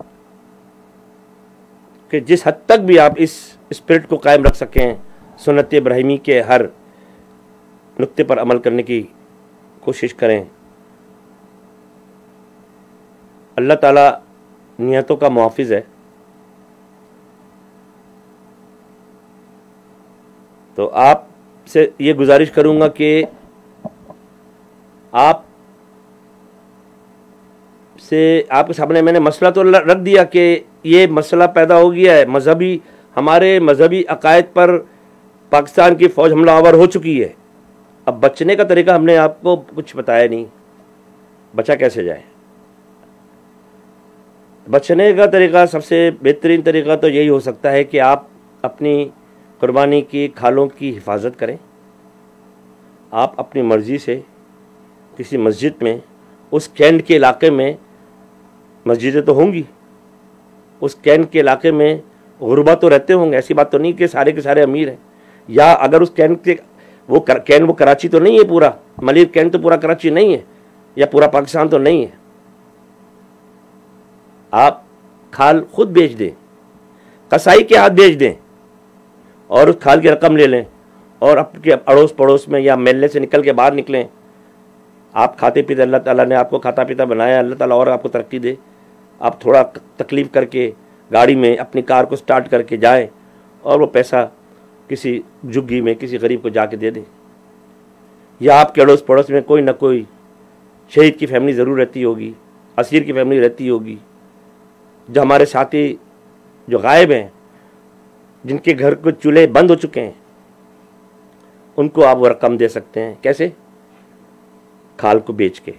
[SPEAKER 2] कि जिस हद तक भी आप इस स्पिरिट को कायम रख सकें, सुन्नत इब्राहिमी के हर नुक्ते पर अमल करने की कोशिश करें। अल्लाह ताला नियतों का मुहाफिज है। तो आपसे ये गुजारिश करूंगा कि आपके सामने मैंने मसला तो रख दिया कि ये मसला पैदा हो गया है, हमारे मजहबी अकायद पर पाकिस्तान की फ़ौज हमलावर हो चुकी है। अब बचने का तरीका हमने आपको कुछ बताया नहीं, बचा कैसे जाए। बचने का तरीका, सबसे बेहतरीन तरीका तो यही हो सकता है कि आप अपनी कुर्बानी की खालों की हिफाजत करें। आप अपनी मर्ज़ी से किसी मस्जिद में, उस कैंट के इलाके में, मस्जिदें तो होंगी, उस कैंट के इलाके में गुरबा तो रहते होंगे। ऐसी बात तो नहीं कि सारे के सारे अमीर हैं। या अगर उस कैंट के वो कराची तो नहीं है, पूरा मलिर कैंट तो पूरा कराची नहीं है, या पूरा पाकिस्तान तो नहीं है। आप खाल खुद बेच दें, कसाई के हाथ बेच दें और उस खाल की रकम ले लें और आपके अड़ोस पड़ोस में या मेले से निकल के बाहर निकलें। आप खाते पीते, अल्लाह ताला ने आपको खाता पीता बनाया, अल्लाह ताला और आपको तरक्की दे। आप थोड़ा तकलीफ़ करके गाड़ी में अपनी कार को स्टार्ट करके जाएं और वो पैसा किसी झुग्गी में किसी गरीब को जाके दे दें। या आपके अड़ोस पड़ोस में कोई ना कोई शहीद की फैमिली ज़रूर रहती होगी, असीर की फैमिली रहती होगी, जो हमारे साथी जो गायब हैं, जिनके घर को चूल्हे बंद हो चुके हैं, उनको आप वो रकम दे सकते हैं। कैसे? खाल को बेच के,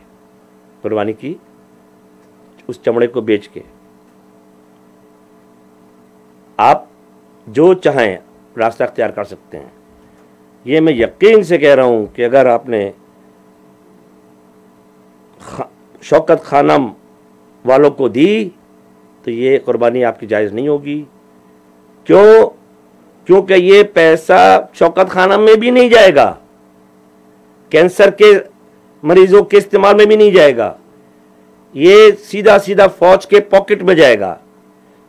[SPEAKER 2] कुर्बानी की उस चमड़े को बेच के। आप जो चाहें रास्ता अख्तियार कर सकते हैं। ये मैं यकीन से कह रहा हूं कि अगर आपने शौकत खानम वालों को दी तो ये कुर्बानी आपकी जायज़ नहीं होगी। क्यों? क्योंकि ये पैसा शौकत खानम में भी नहीं जाएगा, कैंसर के मरीजों के इस्तेमाल में भी नहीं जाएगा, ये सीधा सीधा फौज के पॉकेट में जाएगा।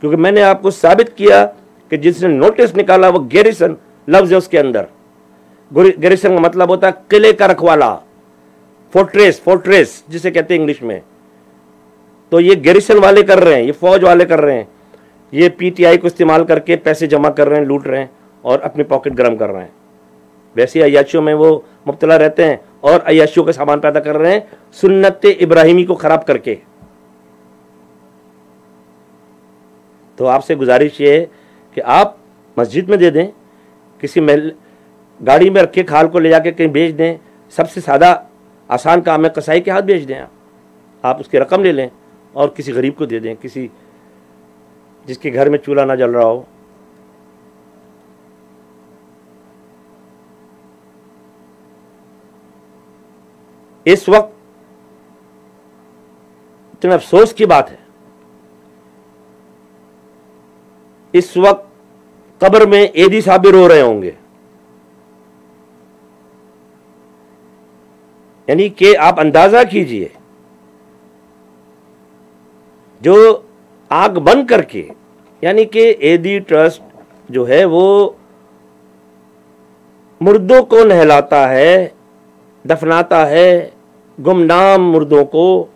[SPEAKER 2] क्योंकि मैंने आपको साबित किया कि जिसने नोटिस निकाला वो गैरिसन लफ्ज़ है उसके अंदर। गैरिसन का मतलब होता है किले का रखवाला, फोर्ट्रेस जिसे कहते हैं इंग्लिश में। तो ये गैरिसन वाले कर रहे हैं, ये फौज वाले कर रहे हैं, ये पीटीआई को इस्तेमाल करके पैसे जमा कर रहे हैं, लूट रहे हैं और अपनी पॉकेट गर्म कर रहे हैं। वैसे अय्याशियों में वो मुब्तला रहते हैं और अय्याशियों का सामान पैदा कर रहे हैं, सुन्नत इब्राहिमी को ख़राब करके। तो आपसे गुजारिश ये है कि आप मस्जिद में दे दें, किसी महल गाड़ी में रखे खाल को ले जाके कहीं बेच दें, सबसे सादा आसान काम है, कसाई के हाथ बेच दें। आप उसकी रकम ले लें और किसी गरीब को दे दें, किसी जिसके घर में चूल्हा ना जल रहा हो। इस वक्त इतना अफसोस की बात है, इस वक्त कब्र में एदी साहब भी रो रहे होंगे। यानी कि आप अंदाजा कीजिए, जो आंख बंद करके, यानी कि एदी ट्रस्ट जो है वो मुर्दों को नहलाता है, दफनाता है, गुमनाम मुर्दों को।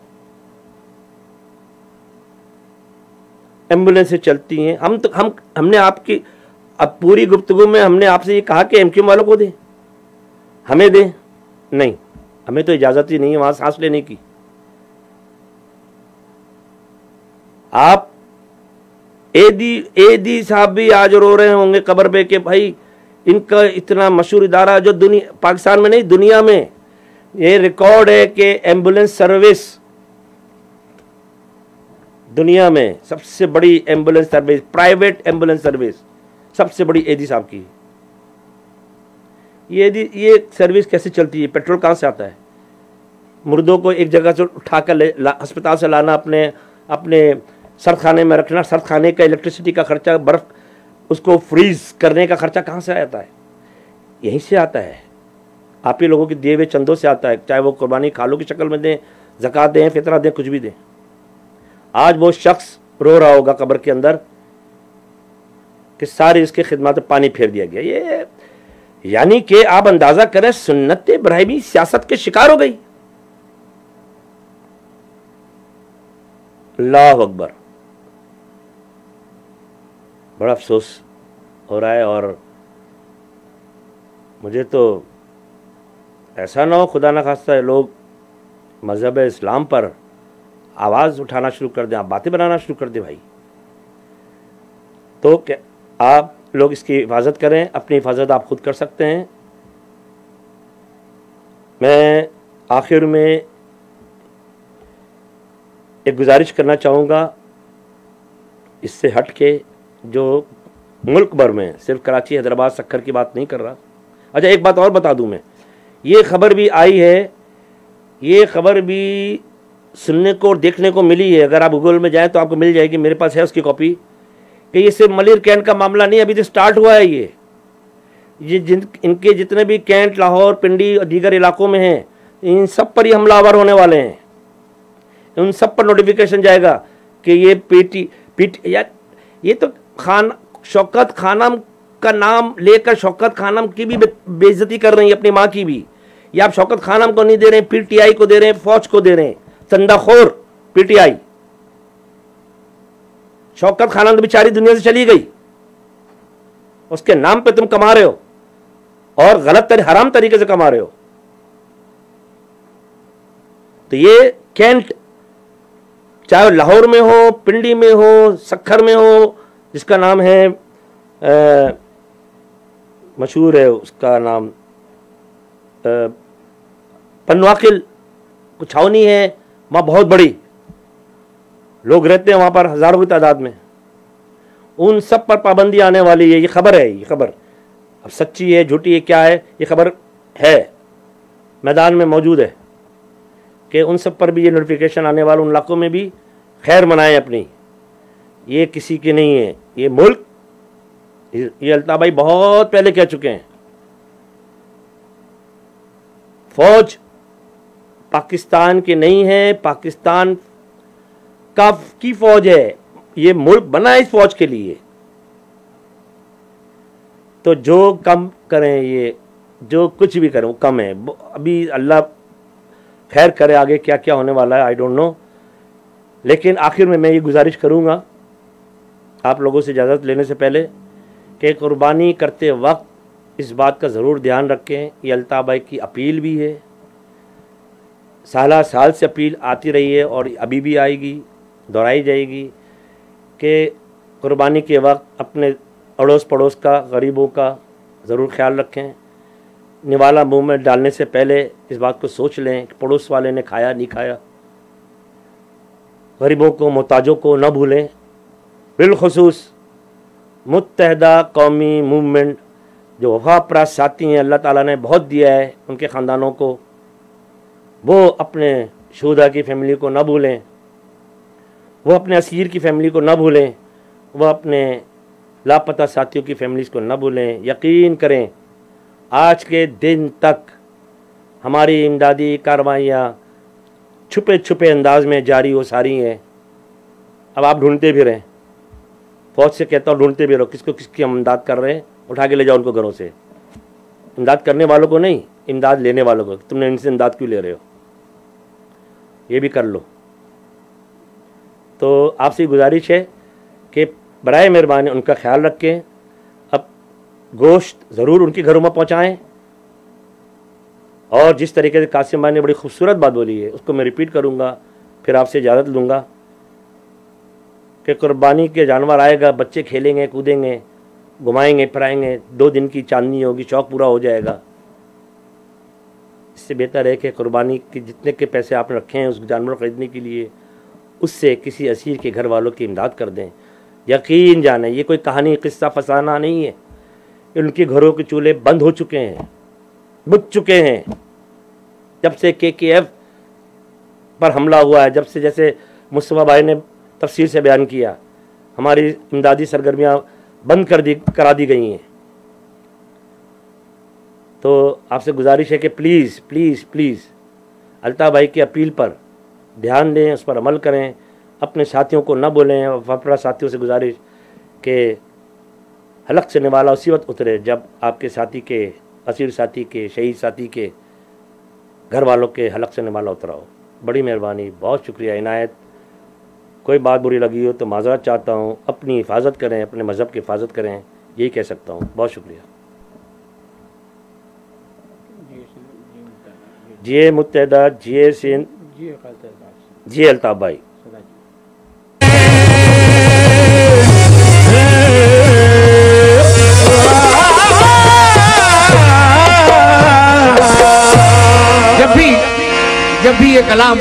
[SPEAKER 2] एम्बुलेंसें चलती हैं। हमने आपकी अब पूरी गुफ्तगू में हमने आपसे ये कहा कि एमक्यूएम वालों को दें, हमें दें, नहीं, हमें तो इजाजत ही नहीं है वहां सांस लेने की। आप एदी साहब भी आज रो रहे होंगे कब्र पे कि भाई इनका इतना मशहूर इदारा जो दुनिया, पाकिस्तान में नहीं दुनिया में ये रिकॉर्ड है कि एम्बुलेंस सर्विस दुनिया में सबसे बड़ी ambulance service, private ambulance service सबसे बड़ी एदी साहब की। ये सर्विस कैसे चलती है? पेट्रोल कहाँ से आता है? मुर्दों को एक जगह से उठाकर अस्पताल से लाना, अपने सर्द खाने में रखना, सर्द खाने का इलेक्ट्रिसिटी का खर्चा, बर्फ उसको फ्रीज करने का खर्चा कहाँ से आता है? यहीं से आता है, आप ही लोगों के दिए हुए चंदों से आता है। चाहे वो कुर्बानी खालों की शक्ल में दें, ज़कात दें, फितरा दें, कुछ भी दें। आज वो शख्स रो रहा होगा कब्र के अंदर कि सारी इसकी खिदमत में पानी फेर दिया गया। ये यानी कि आप अंदाजा करें, सुन्नत इब्राहिमी सियासत के शिकार हो गई। अल्लाह अकबर, बड़ा अफसोस हो रहा है। और मुझे तो ऐसा ना हो खुदा ना खास्ता है लोग मज़हब इस्लाम पर आवाज़ उठाना शुरू कर दें, आप बातें बनाना शुरू कर दें भाई। तो क्या आप लोग इसकी हिफाजत करें, अपनी हिफाजत आप खुद कर सकते हैं। मैं आखिर में एक गुजारिश करना चाहूँगा, इससे हट के, जो मुल्क भर में, सिर्फ कराची हैदराबाद सक्खर की बात नहीं कर रहा। अच्छा, एक बात और बता दूं मैं, ये खबर भी आई है, ये खबर भी सुनने को और देखने को मिली है, अगर आप गूगल में जाएं तो आपको मिल जाएगी, मेरे पास है उसकी कॉपी, कि ये सिर्फ मलिर कैंट का मामला नहीं, अभी तो स्टार्ट हुआ है। ये इनके जितने भी कैंट, लाहौर, पिंडी और दीगर इलाकों में हैं, इन सब पर ही हमलावर होने वाले हैं। उन सब पर नोटिफिकेशन जाएगा कि ये यार, ये तो शौकत खानम का नाम लेकर शौकत खानम की भी बेइज्जती कर रही है, अपनी माँ की भी। ये आप शौकत खानम को नहीं दे रहे, पीटीआई को दे रहे हैं, फौज को दे रहे हैं, चंदाखोर पीटीआई। शौकत खानम तो बेचारी दुनिया से चली गई, उसके नाम पे तुम कमा रहे हो और गलत हराम तरीके से कमा रहे हो। तो ये कैंट चाहे लाहौर में हो, पिंडी में हो, सक्खर में हो, जिसका नाम है मशहूर है, उसका नाम पनवाकिल कुछ छावनी है, वहाँ बहुत बड़ी लोग रहते हैं, वहाँ पर हज़ारों की तादाद में। उन सब पर पाबंदी आने वाली है। ये खबर है, ये खबर अब सच्ची है झूठी है क्या है, ये खबर है, मैदान में मौजूद है कि उन सब पर भी ये नोटिफिकेशन आने वाले, उन इलाकों में भी खैर मनाएं अपनी। ये किसी की नहीं है, ये मुल्क, ये अल्ताफ़ भाई बहुत पहले कह चुके हैं, फौज पाकिस्तान की नहीं है, पाकिस्तान की फौज है। ये मुल्क बना है इस फौज के लिए। तो जो कम करें, ये जो कुछ भी करें वो कम है। अभी अल्लाह खैर करे, आगे क्या क्या होने वाला है आई डोंट नो। लेकिन आखिर में मैं ये गुजारिश करूँगा आप लोगों से इजाज़त लेने से पहले कि कुर्बानी करते वक्त इस बात का ज़रूर ध्यान रखें, ये अल्ताफ़ भाई की अपील भी है, साल से अपील आती रही है और अभी भी आएगी, दोहराई जाएगी कि कुर्बानी के वक्त अपने अड़ोस पड़ोस का, गरीबों का ज़रूर ख्याल रखें। निवाला मुंह में डालने से पहले इस बात को सोच लें कि पड़ोस वाले ने खाया नहीं खाया। गरीबों को, मोहताजों को न भूलें। बिलखुसूस मुत्तहदा कौमी मूवमेंट जो वफापराज साथी हैं, अल्लाह ताला ने बहुत दिया है उनके ख़ानदानों को, वो अपने शुहदा की फैमिली को न भूलें, वो अपने असीर की फैमिली को न भूलें, वो अपने लापता साथियों की फैमिलीज़ को न भूलें। यकीन करें आज के दिन तक हमारी इमदादी कार्रवाइयाँ छुपे छुपे अंदाज में जारी हो सारी हैं। अब आप ढूंढते भी रहें, फौज से कहता हूँ ढूंढते भी रहो किसको किसकी हम इमदाद कर रहे हैं, उठा के ले जाओ उनको घरों से। इमदाद करने वालों को नहीं, इमदाद लेने वालों को, तुमने इनसे इमदाद क्यों ले रहे हो, ये भी कर लो। तो आपसे गुजारिश है कि बराए मेहरबानी उनका ख्याल रखें। अब गोश्त ज़रूर उनके घरों में पहुँचाएँ। और जिस तरीके से कासिम भाई ने बड़ी खूबसूरत बात बोली है उसको मैं रिपीट करूँगा, फिर आपसे इजाज़त लूँगा कि कुर्बानी के जानवर आएगा, बच्चे खेलेंगे कूदेंगे, घुमाएंगे फिराएंगे, 2 दिन की चांदनी होगी, शौक़ पूरा हो जाएगा। इससे बेहतर है कि कुर्बानी के जितने के पैसे आपने रखे हैं उस जानवर ख़रीदने के लिए, उससे किसी असीर के घर वालों की इमदाद कर दें। यकीन जाने ये कोई कहानी किस्सा फसाना नहीं है। उनके घरों के चूल्हे बंद हो चुके हैं, बुझ चुके हैं। जब से KKF पर हमला हुआ है, जब से, जैसे मुस्तफ़ा भाई ने तफसील से बयान किया, हमारी इमदादी सरगर्मियाँ बंद करा दी गई हैं। तो आपसे गुजारिश है कि प्लीज़ प्लीज़ प्लीज़ अल्ताफ़ भाई की अपील पर ध्यान दें, उस पर अमल करें, अपने साथियों को न बोलें। वफापराज साथियों से गुजारिश कि हलक से निवाला उसी वक्त उतरे जब आपके साथी के, असीर साथी के, शहीद साथी के घर वालों के हलक से निवाला उतरा हो। बड़ी मेहरबानी, बहुत शुक्रिया इनायत। कोई बात बुरी लगी हो तो माज़रत चाहता हूँ। अपनी हिफाजत करें, अपने मज़हब की हिफाजत करें, यही कह सकता हूँ। बहुत शुक्रिया। जिए मुत्तहदा, जिए सिंध, जिए अल्ताफ़ भाई।
[SPEAKER 5] जब भी ये कलाम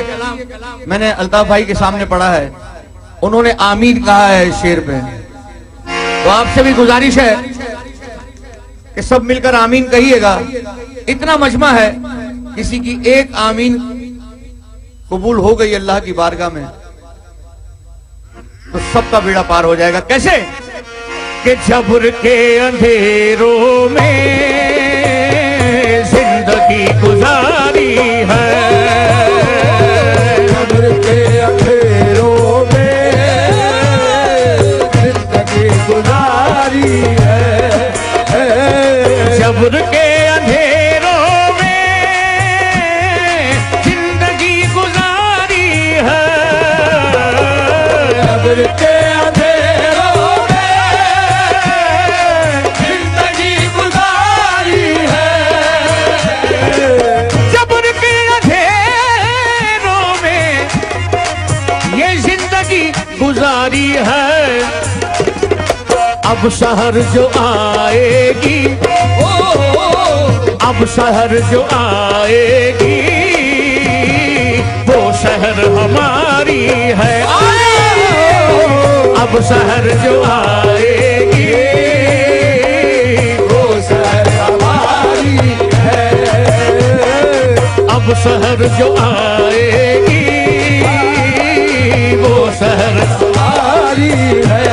[SPEAKER 5] मैंने अल्ताफ़ भाई के सामने पढ़ा है, उन्होंने आमीन कहा है इस शेर पे, तो आपसे भी गुजारिश है कि सब मिलकर आमीन कहिएगा। इतना मजमा है, किसी की एक आमीन कबूल हो गई अल्लाह की बारगाह में तो सबका बेड़ा पार हो जाएगा। कैसे कि जबर के अंधेरों में जिंदगी गुजारी है, जबर के अंधेरों में जिंदगी गुजारी है, जबर के के अंधेरों में जिंदगी गुजारी है, जबर के अंधेरों में ये जिंदगी गुजारी है। अब शहर जो आएगी, अब शहर जो आएगी वो शहर हमारी है। अब शहर जो आएगी वो शहर हमारी है, अब शहर जो आएगी वो शहर हमारी है।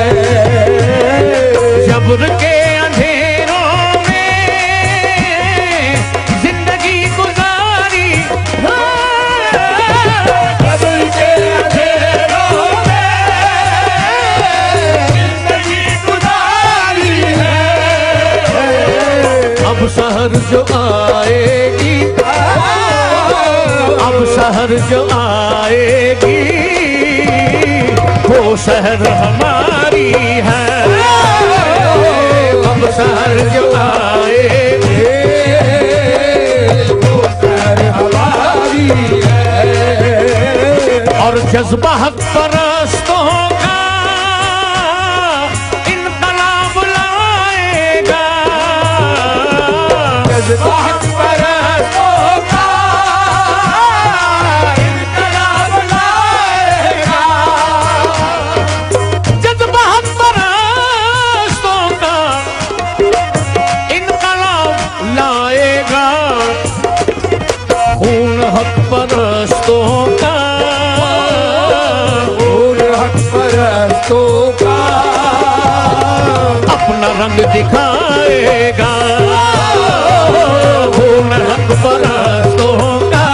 [SPEAKER 5] जबर के अंधेरों में जिंदगी गुजारी, जबर के अंधेरों अब शहर जो आएगी, अब शहर जो आएगी वो शहर हमारी है, अब शहर जो आएगी वो शहर हमारी है। और जज्बा हक परस्तों का जज्बात परस्तों का इनकलाब लाएगा, जज्बात परस्तों का इनकलाब लाएगा, खून हक परस्तों का, खून हक परस्तों का अपना रंग दिखाएगा, खून हक परस्तों का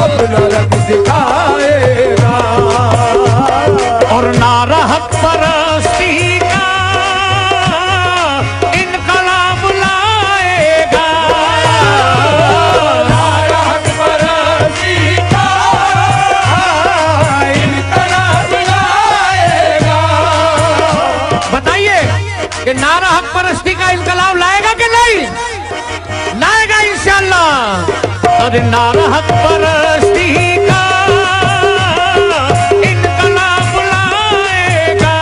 [SPEAKER 5] अपना रंग दिखाएगा, और नारा हक परस्ती का इनकलाब लाएगा, नारा हक परस्ती का इनकलाब लाएगा। बताइए कि नारा हक परस्ती का इनकलाब लाएगा कि नहीं लाएगा? इंशाअल्लाह। अरे नारा हक परस्ती का इनकलाब लाएगा,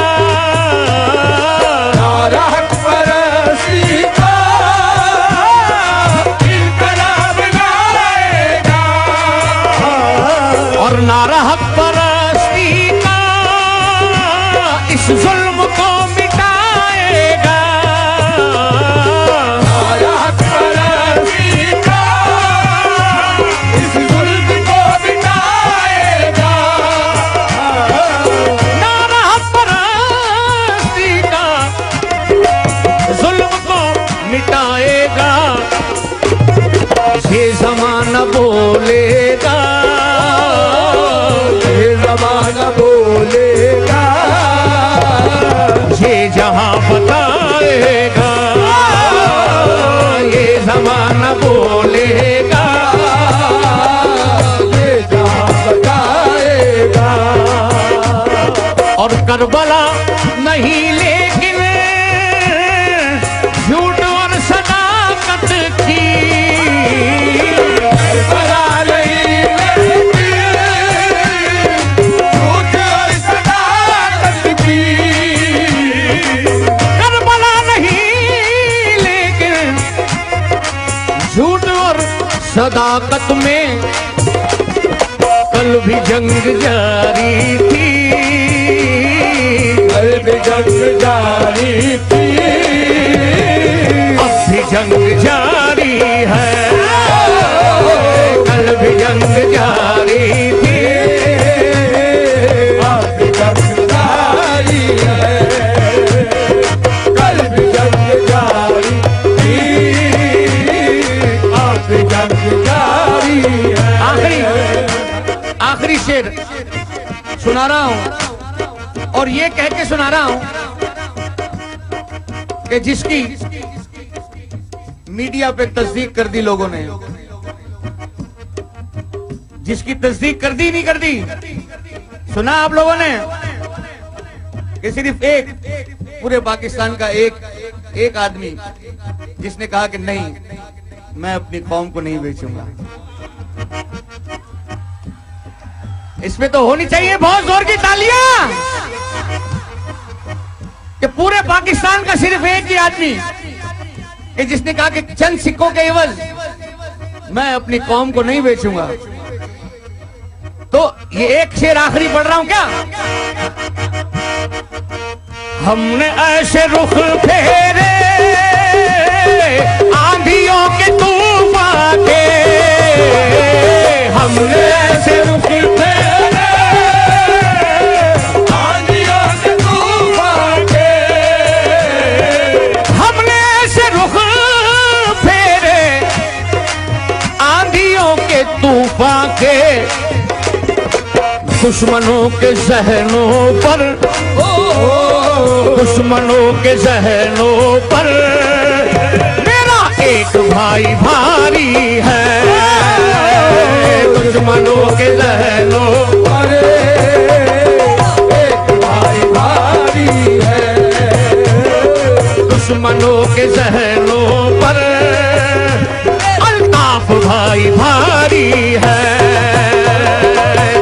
[SPEAKER 5] नारा हक परस्ती का इनकलाब लाएगा, और नारा हक परस्ती का इस जुल्म को मिटाएगा, नारा हक परस्ती का इस जुल्म को मिटाएगा, नारा हक परस्ती का जुल्म को मिटाएगा, ये ज़माना बोलेगा, ये ज़माना बोलेगा, ये जहां बताएगा, ये ज़माना बोलेगा, ये जहां बताएगा, और करबला नहीं लेकिन झूठ और सदाकत की, करबला नहीं लेकिन झूठ और सदाकत की, करबला नहीं लेकिन झूठ और सदाकत में कल भी जंग जारी थी, कल भी जंग जारी थी, अब भी जंग जारी है, कल भी जंग जारी थी, अब भी जंग जारी है, कल भी जंग जारी थी, अब भी जंग जारी है। आखिरी शेर सुना रहा हूं, और ये कह के सुना रहा हूं कि जिसकी मीडिया पे तस्दीक कर दी लोगों ने, जिसकी तस्दीक कर दी नहीं कर दी, सुना आप लोगों ने कि सिर्फ एक पूरे पाकिस्तान का एक आदमी जिसने कहा कि नहीं, मैं अपनी कौम को नहीं बेचूंगा। इसमें तो होनी चाहिए बहुत जोर की तालियां कि पूरे पाकिस्तान का सिर्फ एक ही आदमी कि जिसने कहा कि चंद सिक्कों के एवज मैं अपनी कौम को नहीं बेचूंगा। तो ये एक शेर आखिरी पढ़ रहा हूं क्या? हमने ऐसे रुख फेरे आंधियों के तूफान के, हमने ऐसे रुख फेरे आंधियों के तूफान के, हमने ऐसे रुख फेरे आंधियों के तूफान के, दुश्मनों के जहनों पर, दुश्मनों के जहनों पर मेरा एक भाई भारी है, दुश्मनों के जहनों पर एक भाई भारी है, दुश्मनों के जहनों पर अल्ताफ भाई भारी है,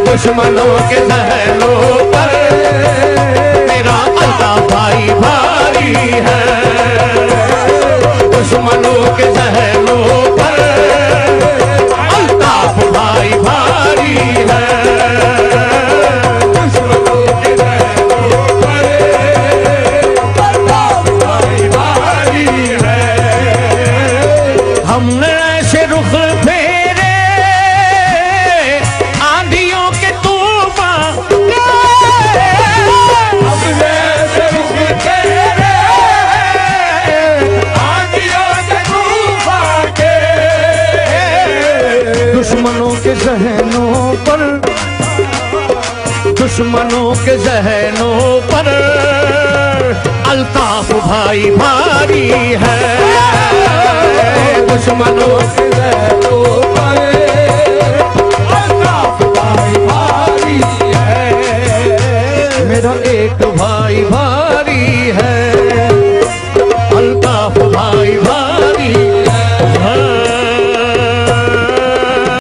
[SPEAKER 5] दुश्मनों के जहनों पर मेरा अल्ताफ भाई भारी है, दुश्मनों दुश्मनों के जहनों पर अल्ताफ भाई भारी है, दुश्मनों के जहनों पर अल्ताफ भाई भारी है, मेरा एक भाई भारी है।